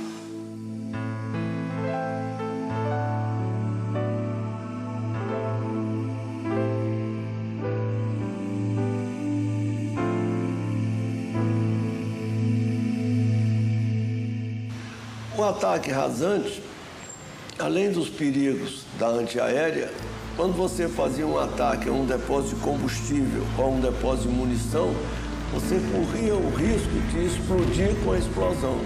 O ataque rasante, além dos perigos da antiaérea, quando você fazia um ataque a um depósito de combustível ou a um depósito de munição, você corria o risco de explodir com a explosão.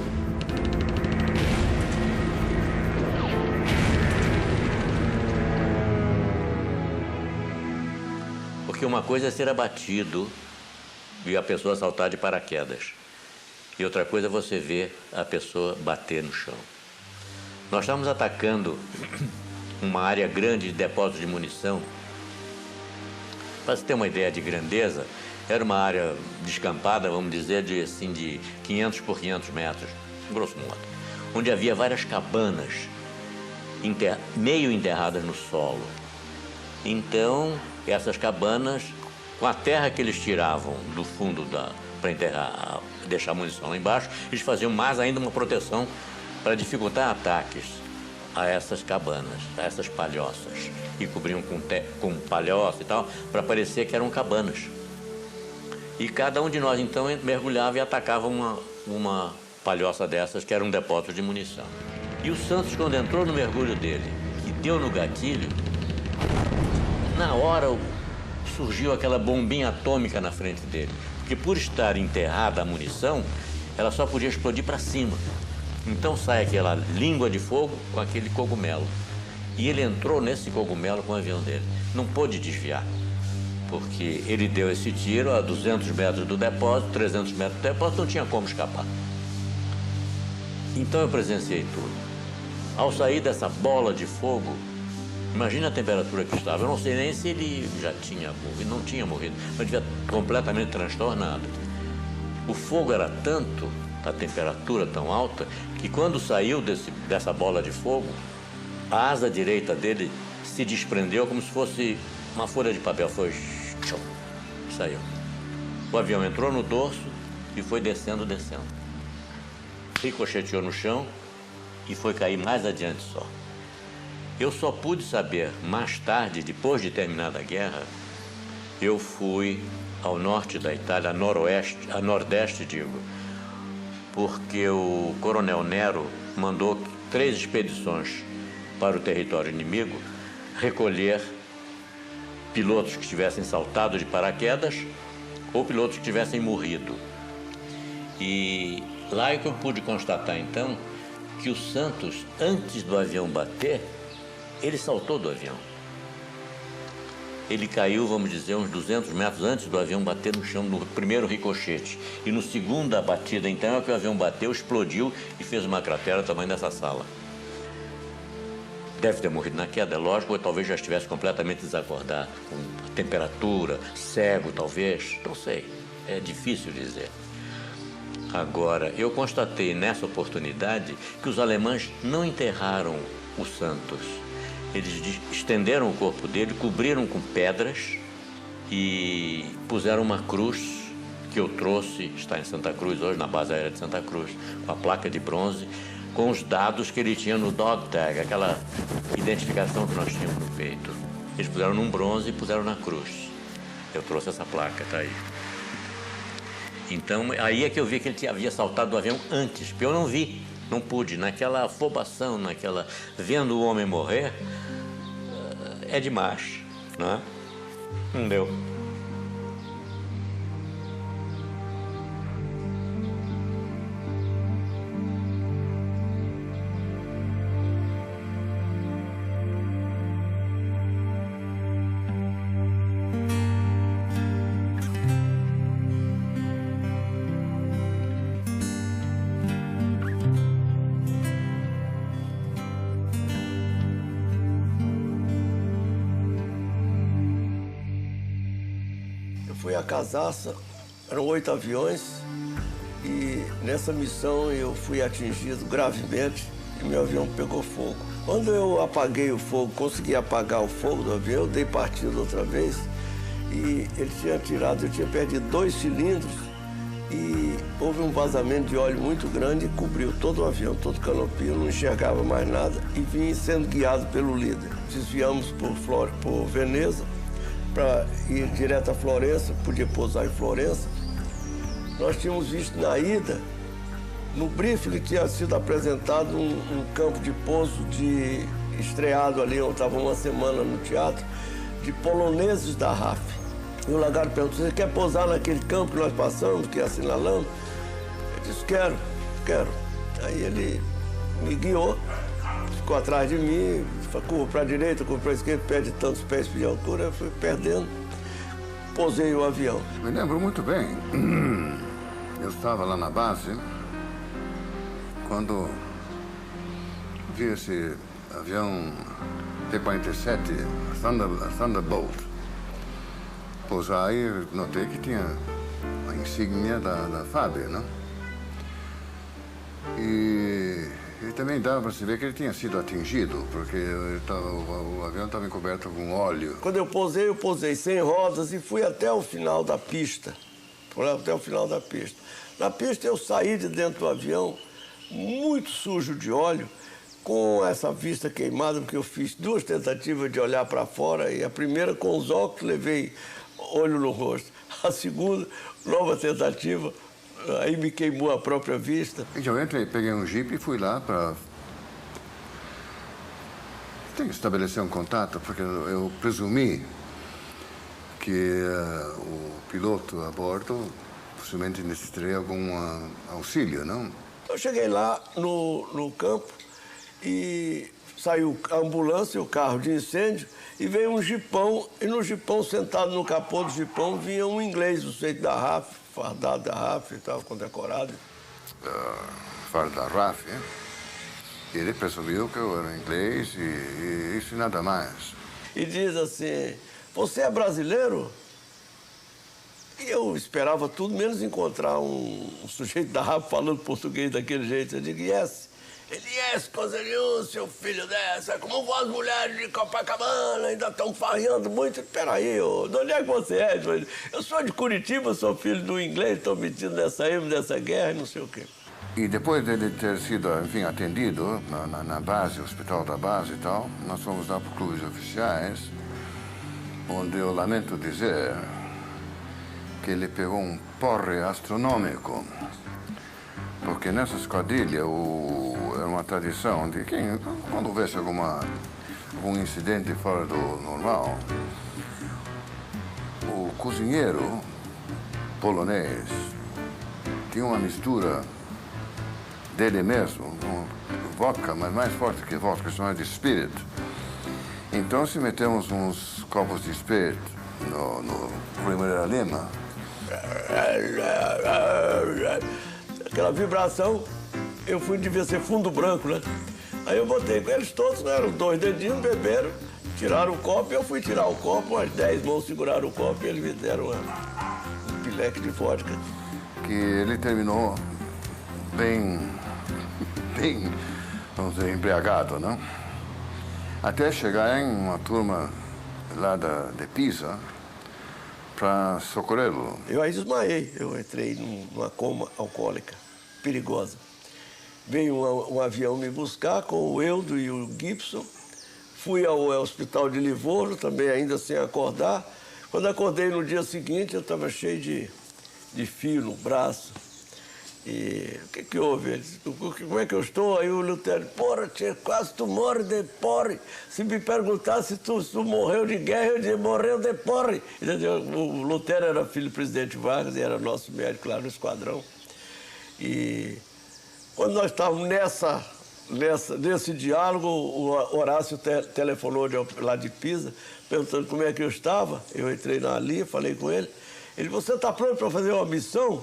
Porque uma coisa é ser abatido e a pessoa saltar de paraquedas. E outra coisa é você ver a pessoa bater no chão. Nós estávamos atacando uma área grande de depósito de munição. Para você ter uma ideia de grandeza, era uma área descampada, vamos dizer, de 500 por 500 metros, grosso modo, onde havia várias cabanas meio enterradas no solo. Então, essas cabanas, com a terra que eles tiravam do fundo para enterrar, deixar a munição lá embaixo, eles faziam mais ainda uma proteção para dificultar ataques a essas cabanas, a essas palhoças, e cobriam com palhoça e tal, para parecer que eram cabanas. E cada um de nós, então, mergulhava e atacava uma palhoça dessas, que era um depósito de munição. E o Santos, quando entrou no mergulho dele e deu no gatilho, na hora surgiu aquela bombinha atômica na frente dele. Porque por estar enterrada a munição, ela só podia explodir para cima. Então sai aquela língua de fogo com aquele cogumelo. E ele entrou nesse cogumelo com o avião dele. Não pôde desviar, porque ele deu esse tiro a 200 metros do depósito, 300 metros do depósito, não tinha como escapar. Então eu presenciei tudo. Ao sair dessa bola de fogo, Imagina a temperatura que estava. Eu não sei nem se ele já tinha morrido, não tinha morrido, mas devia completamente transtornado. O fogo era tanto, a temperatura tão alta, que quando saiu dessa bola de fogo, a asa direita dele se desprendeu como se fosse uma folha de papel. Foi... saiu. O avião entrou no dorso e foi descendo. Ricocheteou no chão e foi cair mais adiante só. Eu só pude saber mais tarde, depois de terminada a guerra, eu fui ao norte da Itália, a nordeste, porque o coronel Nero mandou 3 expedições para o território inimigo recolher pilotos que tivessem saltado de paraquedas ou pilotos que tivessem morrido. E lá é que eu pude constatar, então, que o Santos, antes do avião bater, ele saltou do avião. Ele caiu, vamos dizer, uns 200 metros antes do avião bater no chão, no primeiro ricochete. E no segunda batida, então, é que o avião bateu, explodiu e fez uma cratera do tamanho dessa sala. Deve ter morrido na queda, é lógico, ou talvez já estivesse completamente desacordado, com temperatura, cego, talvez, não sei. É difícil dizer. Agora, eu constatei nessa oportunidade que os alemães não enterraram o Santos. Eles estenderam o corpo dele, cobriram com pedras e puseram uma cruz que eu trouxe, está em Santa Cruz hoje, na base aérea de Santa Cruz, com a placa de bronze, com os dados que ele tinha no dog tag, aquela identificação que nós tínhamos no peito. Eles puseram num bronze e puseram na cruz. Eu trouxe essa placa, tá aí. Então, aí é que eu vi que ele havia saltado do avião antes, porque eu não vi. Não pude, naquela afobação, vendo o homem morrer, é demais, não é? Não deu. Foi a Casaça, eram 8 aviões e nessa missão eu fui atingido gravemente e meu avião pegou fogo. Quando eu apaguei o fogo, consegui apagar o fogo do avião, eu dei partida outra vez e ele tinha tirado, eu tinha perdido 2 cilindros e houve um vazamento de óleo muito grande e cobriu todo o avião, todo o canopio, eu não enxergava mais nada e vim sendo guiado pelo líder. Desviamos por Veneza, para ir direto a Florença, podia pousar em Florença. Nós tínhamos visto na ida, no briefing tinha sido apresentado um campo de pouso estreado ali, eu estava uma semana no teatro, de poloneses da RAF. E o lagarto perguntou, você quer pousar naquele campo que nós passamos, que assinalamos? Eu disse, quero. Aí ele me guiou, ficou atrás de mim, curva para a direita, curva para a esquerda, perde tantos pés de altura, eu fui perdendo, pousei o avião. Me lembro muito bem. Eu estava lá na base quando vi esse avião T-47 Thunderbolt pousar e notei que tinha a insígnia da FAB, né? E também dava para se ver que ele tinha sido atingido, porque o avião estava encoberto com óleo. Quando eu pousei sem rodas e fui até o final da pista. Na pista eu saí de dentro do avião, muito sujo de óleo, com essa vista queimada, porque eu fiz 2 tentativas de olhar para fora, e a primeira com os óculos levei olho no rosto. A segunda, nova tentativa, aí me queimou a própria vista. Eu entrei, peguei um jipe e fui lá para... Tem que estabelecer um contato, porque eu presumi que o piloto a bordo possivelmente necessitaria algum auxílio, não? Eu cheguei lá no campo e saiu a ambulância, o carro de incêndio, e veio um jipão, e no jipão, sentado no capô do jipão, vinha um inglês do seito da RAF, fardado da RAF, estava condecorado. Farda da RAF, hein? Ele percebeu que eu era inglês e isso e nada mais. E diz assim, você é brasileiro? E eu esperava tudo, menos encontrar um sujeito da rapa falando português daquele jeito. Eu digo, yes. Ele, yes, coisa nenhuma, seu filho dessa. Como vão as mulheres de Copacabana, ainda estão farreando muito. Peraí, de onde é que você é? Eu sou de Curitiba, sou filho do inglês, estou metido nessa guerra e não sei o quê. E depois dele ter sido, enfim, atendido na base, hospital da base e tal, nós fomos lá para clubes oficiais, onde eu lamento dizer que ele pegou um porre astronômico. Porque nessa esquadrilha era uma tradição de que, quando houvesse algum incidente fora do normal, o cozinheiro polonês tinha uma mistura dele mesmo, vodka, mas mais forte que vodka, chamada de spirit. Então, se metemos uns copos de spirit no Primeira Lima, aquela vibração, eu devia ser fundo branco, né? Aí eu botei com eles todos, né? Eram 2 dedinhos, beberam, tiraram o copo, eu fui tirar o copo, as 10 mãos seguraram o copo e eles me deram um pileque de vodka. Que ele terminou bem, vamos dizer, embriagado, não? Até chegar em uma turma lá de Pisa para socorrê-lo. Eu aí desmaiei, eu entrei numa coma alcoólica, perigosa. Veio um avião me buscar com o Eudo e o Gibson. Fui ao hospital de Livorno, também ainda sem acordar. Quando acordei no dia seguinte, eu estava cheio de fio no braço. E o que houve? Ele disse, como é que eu estou? Aí o Lutero, porra, tia, quase tu morre de porre. Se me perguntasse se tu morreu de guerra, eu dizia, morreu de porre. O Lutero era filho do presidente Vargas e era nosso médico lá no esquadrão. E quando nós estávamos nesse diálogo, o Horácio telefonou lá de Pisa, perguntando como é que eu estava. Eu entrei na linha, falei com ele. Ele, você está pronto para fazer uma missão?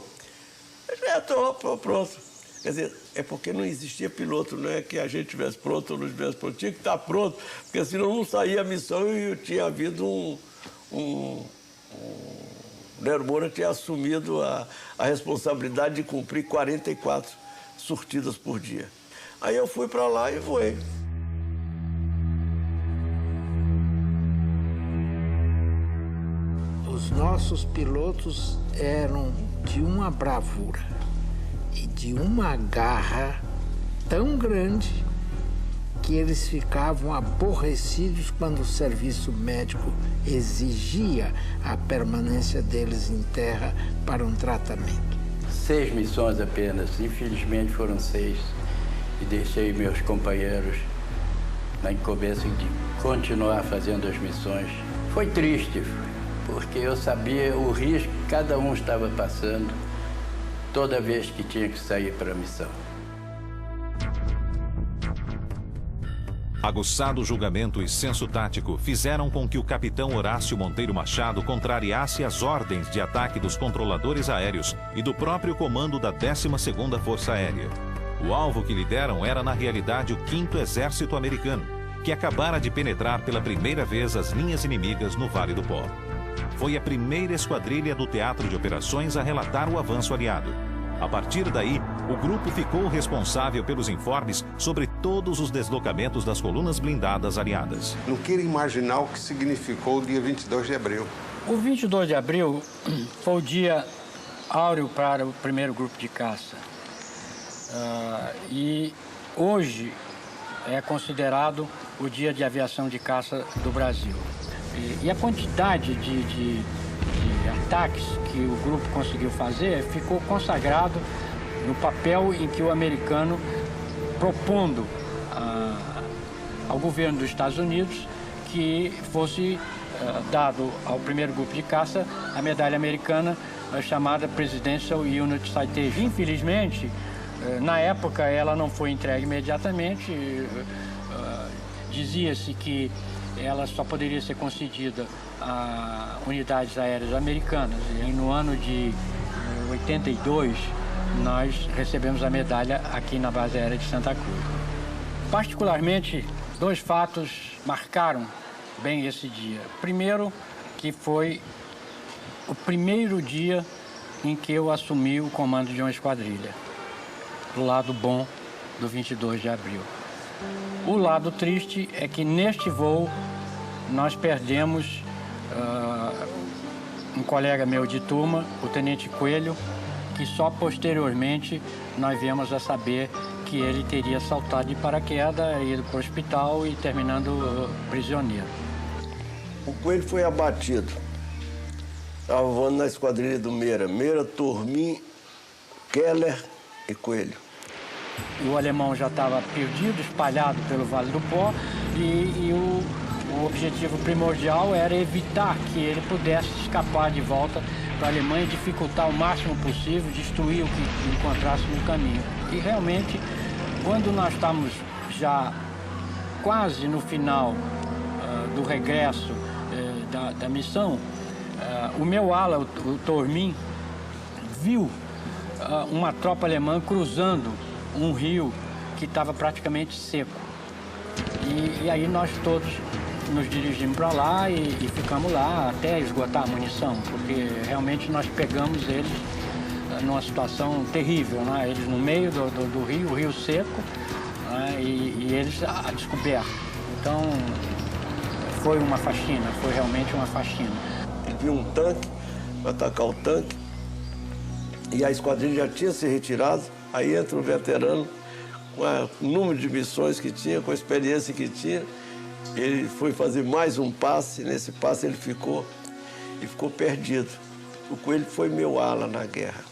Eu estou pronto. Quer dizer, é porque não existia piloto, não é que a gente estivesse pronto ou não estivesse pronto. Tinha que estar pronto, porque senão não saía a missão e tinha havido o Nero Moura tinha assumido a responsabilidade de cumprir 44 sortidas por dia. Aí eu fui para lá e voei. Os nossos pilotos eram de uma bravura e de uma garra tão grande que eles ficavam aborrecidos quando o serviço médico exigia a permanência deles em terra para um tratamento. 6 missões apenas, infelizmente foram 6, e deixei meus companheiros na incumbência de continuar fazendo as missões. Foi triste, porque eu sabia o risco que cada um estava passando toda vez que tinha que sair para a missão. Aguçado julgamento e senso tático fizeram com que o capitão Horácio Monteiro Machado contrariasse as ordens de ataque dos controladores aéreos e do próprio comando da 12ª Força Aérea. O alvo que lhe deram era, na realidade, o 5º Exército Americano, que acabara de penetrar pela primeira vez as linhas inimigas no Vale do Pó. Foi a primeira esquadrilha do teatro de operações a relatar o avanço aliado. A partir daí, o grupo ficou responsável pelos informes sobre todos os deslocamentos das colunas blindadas aliadas. Não quero imaginar o que significou o dia 22 de abril. O 22 de abril foi o dia áureo para o primeiro grupo de caça. E hoje é considerado o dia de aviação de caça do Brasil. E a quantidade de ataques que o grupo conseguiu fazer ficou consagrado no papel em que o americano, propondo ao governo dos Estados Unidos que fosse dado ao primeiro grupo de caça a medalha americana chamada Presidential Unit Citation. Infelizmente, na época ela não foi entregue imediatamente. Dizia-se que ela só poderia ser concedida a unidades aéreas americanas. E no ano de 82, nós recebemos a medalha aqui na base aérea de Santa Cruz. Particularmente, 2 fatos marcaram bem esse dia. Primeiro, que foi o primeiro dia em que eu assumi o comando de uma esquadrilha, do lado bom do 22 de abril. O lado triste é que neste voo nós perdemos um colega meu de turma, o Tenente Coelho, que só posteriormente nós viemos a saber que ele teria saltado de paraquedas, ido para o hospital e terminando prisioneiro. O Coelho foi abatido. Estava voando na esquadrilha do Meira. Meira, Turmin, Keller e Coelho. O alemão já estava perdido, espalhado pelo Vale do Pó, e o objetivo primordial era evitar que ele pudesse escapar de volta para a Alemanha e dificultar o máximo possível, destruir o que encontrasse no caminho. E realmente, quando nós estávamos já quase no final do regresso da missão, o meu ala, o Turmin, viu uma tropa alemã cruzando um rio que estava praticamente seco. E aí nós todos nos dirigimos para lá e ficamos lá até esgotar a munição, porque realmente nós pegamos eles numa situação terrível, né? Eles no meio do rio, o rio seco, né? E eles a descoberto. Então foi uma faxina, foi realmente uma faxina. Ele viu um tanque, para atacar o tanque, e a esquadrilha já tinha se retirado. Aí entra um veterano, com o número de missões que tinha, com a experiência que tinha. Ele foi fazer mais um passe, nesse passe ele ficou perdido. O Coelho foi meu ala na guerra.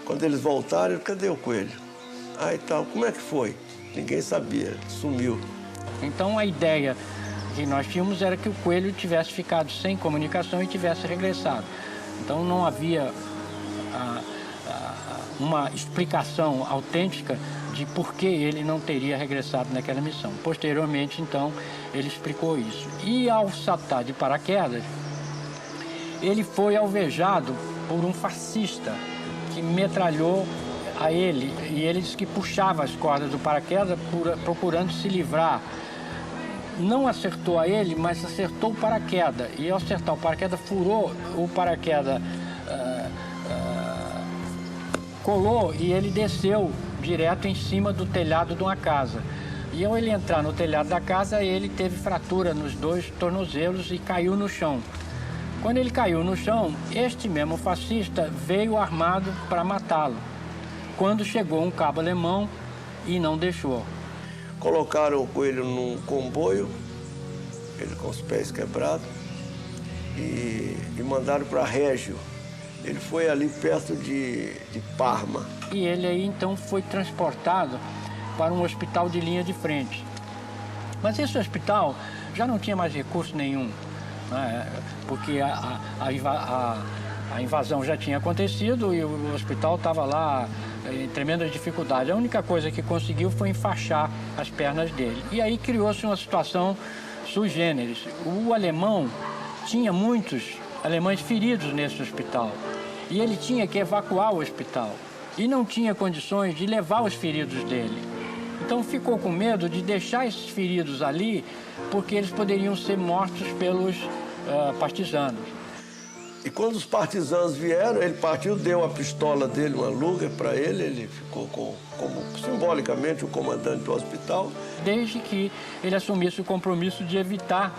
Quando eles voltaram, cadê o Coelho? Ah, e tal, como é que foi? Ninguém sabia, sumiu. Então a ideia que nós tínhamos era que o Coelho tivesse ficado sem comunicação e tivesse regressado. Então não havia uma explicação autêntica de por que ele não teria regressado naquela missão. Posteriormente, então, ele explicou isso. E ao saltar de paraquedas, ele foi alvejado por um fascista que metralhou a ele. E ele disse que puxava as cordas do paraquedas procurando se livrar. Não acertou a ele, mas acertou o paraquedas. E ao acertar o paraquedas, furou o paraquedas, colou e ele desceu direto em cima do telhado de uma casa. E ao ele entrar no telhado da casa, ele teve fratura nos 2 tornozelos e caiu no chão. Quando ele caiu no chão, este mesmo fascista veio armado para matá-lo. Quando chegou um cabo alemão e não deixou. Colocaram o Coelho num comboio, ele com os pés quebrados, e mandaram para Régio. Ele foi ali perto de Parma. E ele aí então foi transportado para um hospital de linha de frente. Mas esse hospital já não tinha mais recurso nenhum, né? Porque a invasão já tinha acontecido e o hospital estava lá em tremenda dificuldade. A única coisa que conseguiu foi enfaixar as pernas dele. E aí criou-se uma situação sui generis. O alemão tinha muitos alemães feridos nesse hospital. E ele tinha que evacuar o hospital. E não tinha condições de levar os feridos dele. Então ficou com medo de deixar esses feridos ali, porque eles poderiam ser mortos pelos partisanos. E quando os partisanos vieram, ele partiu, deu a pistola dele, uma Luger para ele, ele ficou como simbolicamente o comandante do hospital. Desde que ele assumisse o compromisso de evitar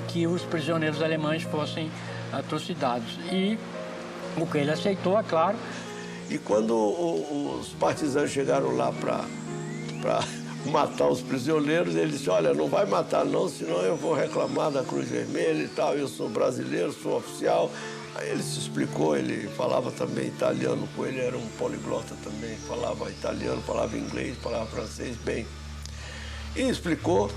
que os prisioneiros alemães fossem atrocidades. E o que ele aceitou, é claro. E quando os partisanos chegaram lá para matar os prisioneiros, ele disse, olha, não vai matar não, senão eu vou reclamar da Cruz Vermelha e tal, eu sou brasileiro, sou oficial. Aí ele se explicou, ele falava também italiano, ele era um poliglota também, falava italiano, falava inglês, falava francês bem. E explicou,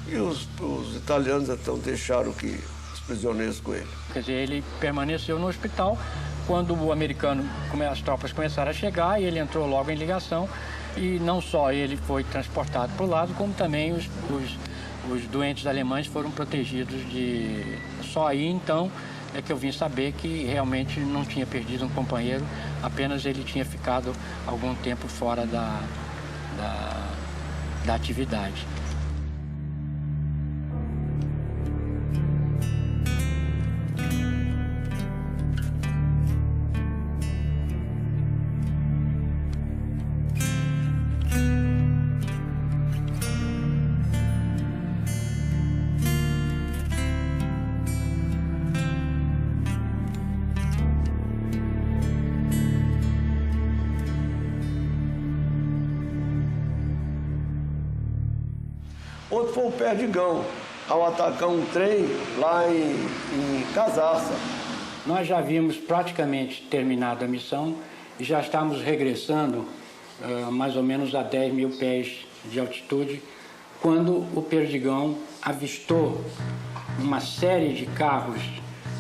e os italianos então deixaram os prisioneiros com ele. Quer dizer, ele permaneceu no hospital. Quando o americano, as tropas começaram a chegar, ele entrou logo em ligação e não só ele foi transportado para o lado, como também os doentes alemães foram protegidos de... Só aí, então, é que eu vim saber que realmente não tinha perdido um companheiro, apenas ele tinha ficado algum tempo fora da atividade. Outro foi o Perdigão, ao atacar um trem lá em Casaça. Nós já havíamos praticamente terminado a missão e já estávamos regressando mais ou menos a 10 mil pés de altitude, quando o Perdigão avistou uma série de carros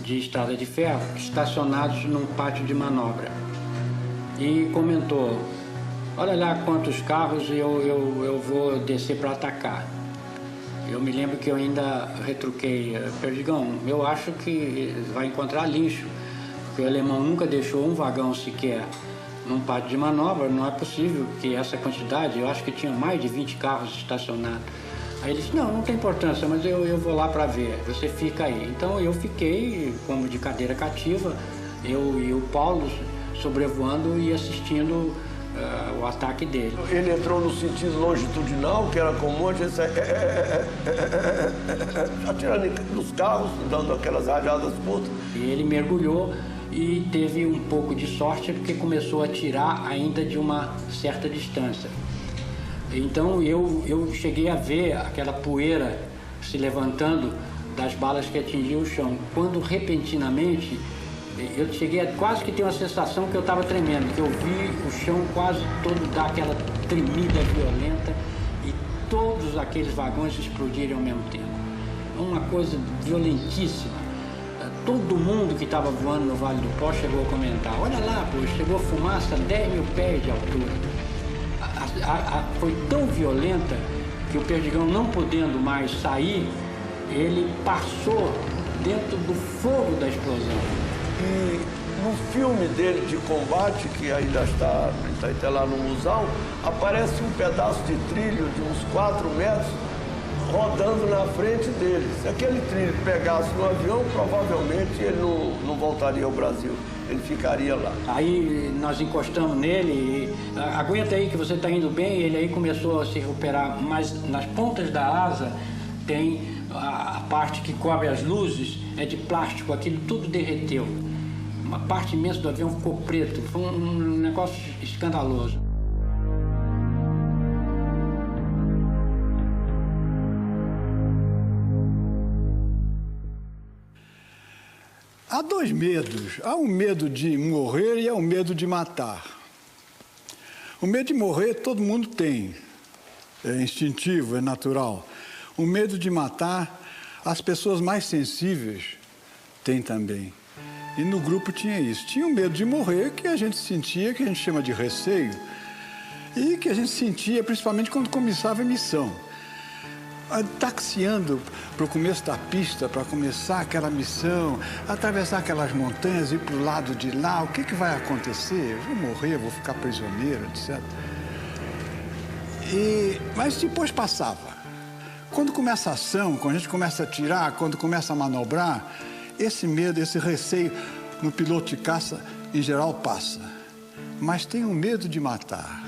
de estrada de ferro estacionados num pátio de manobra. E comentou: olha lá quantos carros, eu vou descer para atacar. Eu me lembro que eu ainda retruquei: Perdigão, eu acho que vai encontrar lixo, porque o alemão nunca deixou um vagão sequer num pátio de manobra, não é possível que essa quantidade, eu acho que tinha mais de 20 carros estacionados. Aí ele disse: não tem importância, mas eu vou lá para ver, você fica aí. Então eu fiquei como de cadeira cativa, eu e o Paulo sobrevoando e assistindo o ataque dele. Ele entrou no sentido longitudinal, que era comum, a gente atirando nos carros, dando aquelas rajadas curtas. E ele mergulhou e teve um pouco de sorte, porque começou a atirar ainda de uma certa distância. Então eu cheguei a ver aquela poeira se levantando das balas que atingiam o chão, quando repentinamente eu cheguei a quase que ter uma sensação que eu estava tremendo, que eu vi o chão quase todo dar aquela tremida violenta e todos aqueles vagões explodirem ao mesmo tempo. Uma coisa violentíssima. Todo mundo que estava voando no Vale do Pó chegou a comentar: olha lá, pô, chegou fumaça a 10 mil pés de altura. Foi tão violenta que o Perdigão, não podendo mais sair, ele passou dentro do fogo da explosão. E no filme dele de combate, que ainda está até lá no museu, aparece um pedaço de trilho de uns 4 metros rodando na frente dele. Se aquele trilho pegasse no avião, provavelmente ele não voltaria ao Brasil, ele ficaria lá. Aí nós encostamos nele e aguenta aí que você está indo bem. Ele aí começou a se recuperar, mas nas pontas da asa tem a parte que cobre as luzes, é de plástico, aquilo tudo derreteu. Uma parte imensa do avião ficou preto, foi um negócio escandaloso. Há dois medos. Há um medo de morrer e há um medo de matar. O medo de morrer todo mundo tem. É instintivo, é natural. O medo de matar, as pessoas mais sensíveis têm também. E no grupo tinha isso. Tinha o medo de morrer, que a gente sentia, que a gente chama de receio, e que a gente sentia principalmente quando começava a missão. Taxiando para o começo da pista, para começar aquela missão, atravessar aquelas montanhas, ir para o lado de lá, o que vai acontecer? Eu vou morrer, eu vou ficar prisioneiro, etc. Mas depois passava. Quando começa a ação, quando a gente começa a atirar, quando começa a manobrar, esse medo, esse receio no piloto de caça, em geral, passa. Mas tem o medo de matar.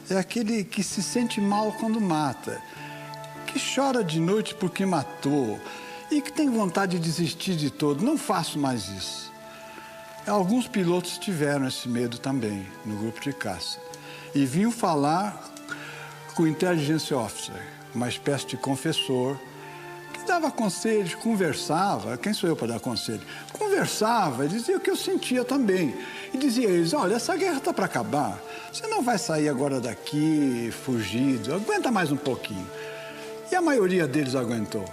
É aquele que se sente mal quando mata, que chora de noite porque matou e que tem vontade de desistir de todo. Não faço mais isso. Alguns pilotos tiveram esse medo também no grupo de caça e vinham falar com o Intelligence Officer, uma espécie de confessor, que dava conselhos, conversava. Quem sou eu para dar conselho? Conversava, dizia o que eu sentia também. E dizia a eles: olha, essa guerra está para acabar. Você não vai sair agora daqui fugido, aguenta mais um pouquinho. E a maioria deles aguentou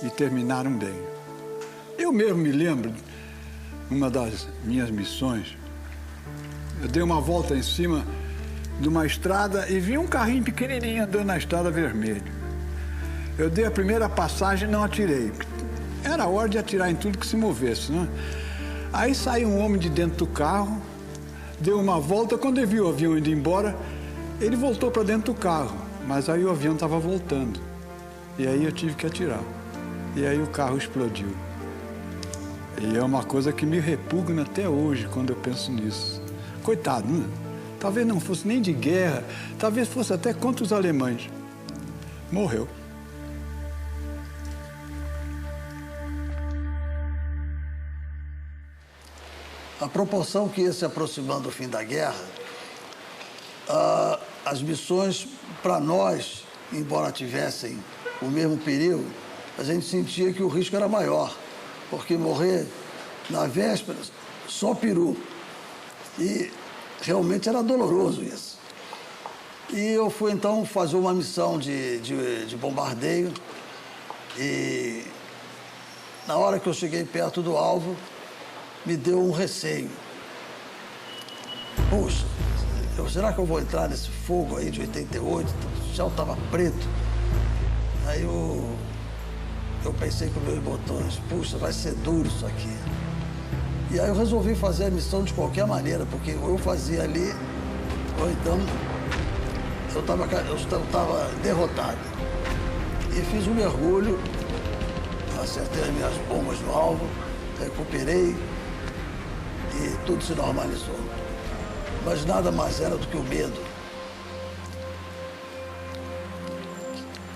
e terminaram bem. Eu mesmo me lembro, numa das minhas missões, eu dei uma volta em cima de uma estrada e vi um carrinho pequenininho andando na estrada vermelha. Eu dei a primeira passagem e não atirei. Era hora de atirar em tudo que se movesse, né? Aí saiu um homem de dentro do carro, deu uma volta. Quando ele viu o avião indo embora, ele voltou para dentro do carro. Mas aí o avião estava voltando. E aí eu tive que atirar. E aí o carro explodiu. E é uma coisa que me repugna até hoje quando eu penso nisso. Coitado, né? Talvez não fosse nem de guerra, talvez fosse até contra os alemães. Morreu. A proporção que ia se aproximando do fim da guerra, as missões, para nós, embora tivessem o mesmo perigo, a gente sentia que o risco era maior, porque morrer na véspera, só peru. E realmente era doloroso isso. E eu fui, então, fazer uma missão de bombardeio e, na hora que eu cheguei perto do alvo, me deu um receio. Puxa, será que eu vou entrar nesse fogo aí de 88? O céu estava preto. Aí eu pensei com meus botões, puxa, vai ser duro isso aqui. E aí eu resolvi fazer a missão de qualquer maneira, porque ou eu fazia ali, ou então eu estava derrotado. E fiz um mergulho, acertei as minhas bombas no alvo, recuperei e tudo se normalizou. Mas nada mais era do que o medo,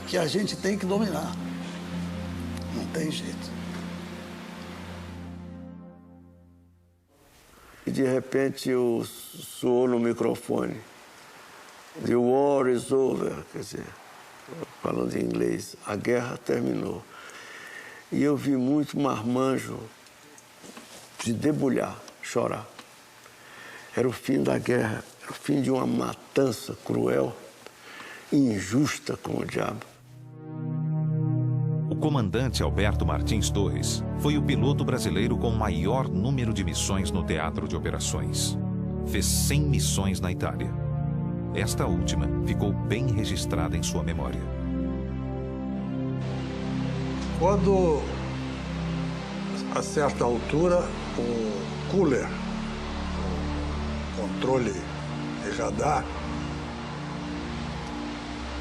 que a gente tem que dominar. Não tem jeito. E de repente soou no microfone: "The war is over", quer dizer, falando em inglês, a guerra terminou. E eu vi muito marmanjo se debulhar, chorar. Era o fim da guerra, era o fim de uma matança cruel, injusta como o diabo. O comandante Alberto Martins Torres foi o piloto brasileiro com maior número de missões no teatro de operações. Fez 100 missões na Itália. Esta última ficou bem registrada em sua memória. Quando, a certa altura, o cooler, o controle de radar,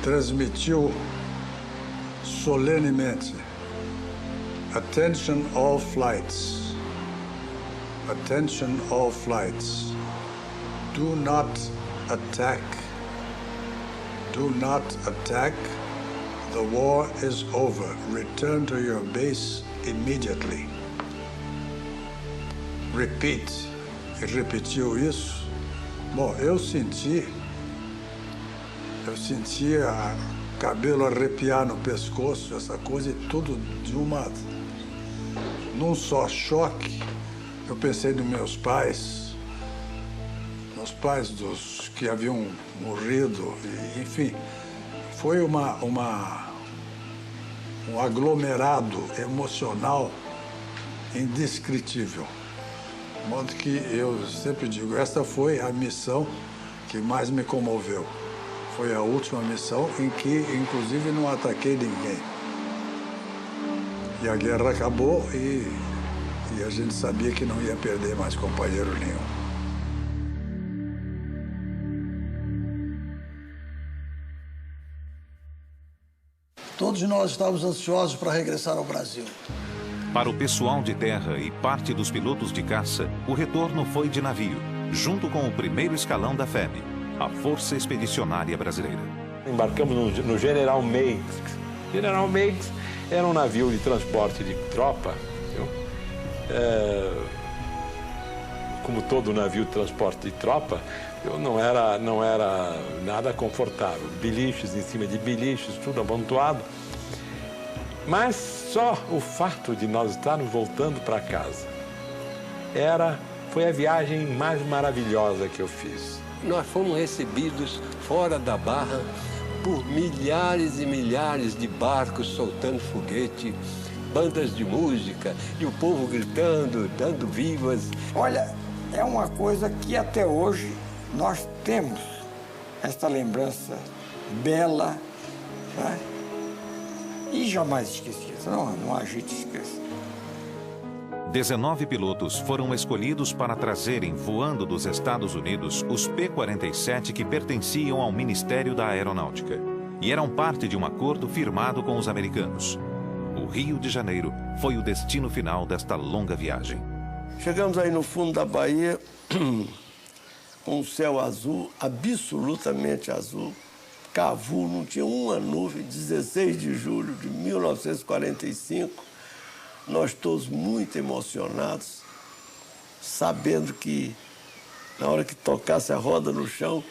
transmitiu solenemente: "Attention all flights. Attention all flights. Do not attack. Do not attack. The war is over. Return to your base immediately." Repeat. E repetiu isso. Bom, eu sentia cabelo arrepiar no pescoço, essa coisa, e tudo num só choque. Eu pensei nos meus pais dos que haviam morrido, e, enfim, foi um aglomerado emocional indescritível. De modo que eu sempre digo, esta foi a missão que mais me comoveu. Foi a última missão em que, inclusive, não ataquei ninguém. E a guerra acabou e a gente sabia que não ia perder mais companheiro nenhum. Todos nós estávamos ansiosos para regressar ao Brasil. Para o pessoal de terra e parte dos pilotos de caça, o retorno foi de navio, junto com o primeiro escalão da FEB, a Força Expedicionária Brasileira. Embarcamos no General Meigs. General Meigs era um navio de transporte de tropa. Como todo navio de transporte de tropa, não era nada confortável. Biliches em cima de biliches, tudo amontoado. Mas só o fato de nós estarmos voltando para casa foi a viagem mais maravilhosa que eu fiz. Nós fomos recebidos fora da Barra por milhares e milhares de barcos soltando foguete, bandas de música e o povo gritando, dando vivas. Olha, é uma coisa que até hoje nós temos esta lembrança bela, né? E jamais esquecida, não há jeito de esquecer. 19 pilotos foram escolhidos para trazerem, voando dos Estados Unidos, os P-47 que pertenciam ao Ministério da Aeronáutica. e eram parte de um acordo firmado com os americanos. O Rio de Janeiro foi o destino final desta longa viagem. Chegamos aí no fundo da Bahia, com o céu azul, absolutamente azul. Cavu, não tinha uma nuvem, 16 de julho de 1945. Nós todos muito emocionados, sabendo que na hora que tocasse a roda no chão,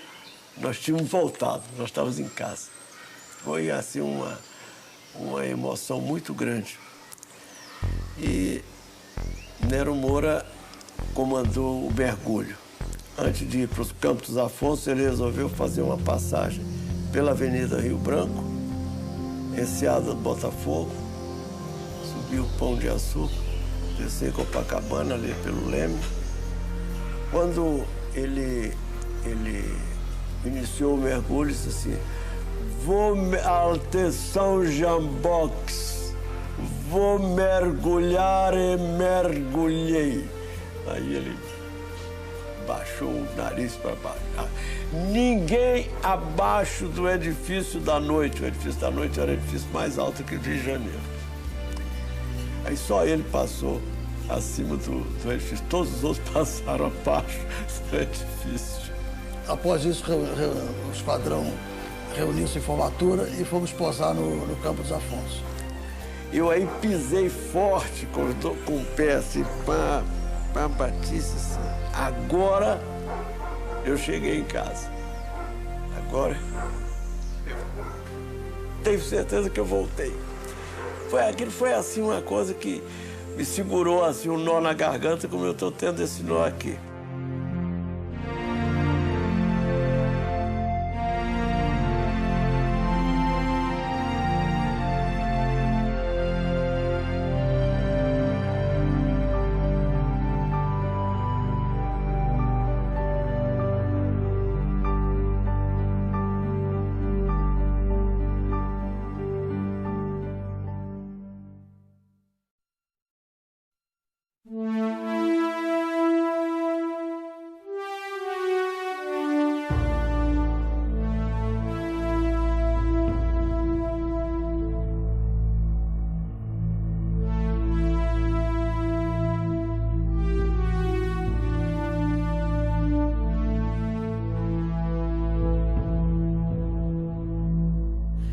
nós tínhamos voltado, nós estávamos em casa. Foi assim uma emoção muito grande. E Nero Moura comandou o mergulho. Antes de ir para os Campos dos Afonso, ele resolveu fazer uma passagem pela Avenida Rio Branco, Enseada do Botafogo, subir o Pão de Açúcar, descer Copacabana, ali pelo Leme. Quando ele iniciou o mergulho, disse assim: vou atenção Jambox, vou mergulhar e mergulhei. Aí ele baixou o nariz para baixo. Ninguém abaixo do edifício da noite. O edifício da noite era o edifício mais alto que o Rio de Janeiro. Aí só ele passou acima do edifício. Todos os outros passaram abaixo do edifício. Após isso, o esquadrão reuniu-se em formatura e fomos posar no Campo dos Afonso. Eu aí pisei forte com o pé assim, Batista, assim. Agora eu cheguei em casa. Agora eu tenho certeza que eu voltei. Aquilo foi assim uma coisa que me segurou assim um nó na garganta, como eu estou tendo esse nó aqui.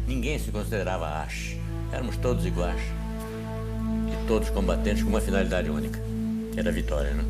Ninguém se considerava ache. Éramos todos iguais. E todos combatentes com uma finalidade única, que era a vitória, né?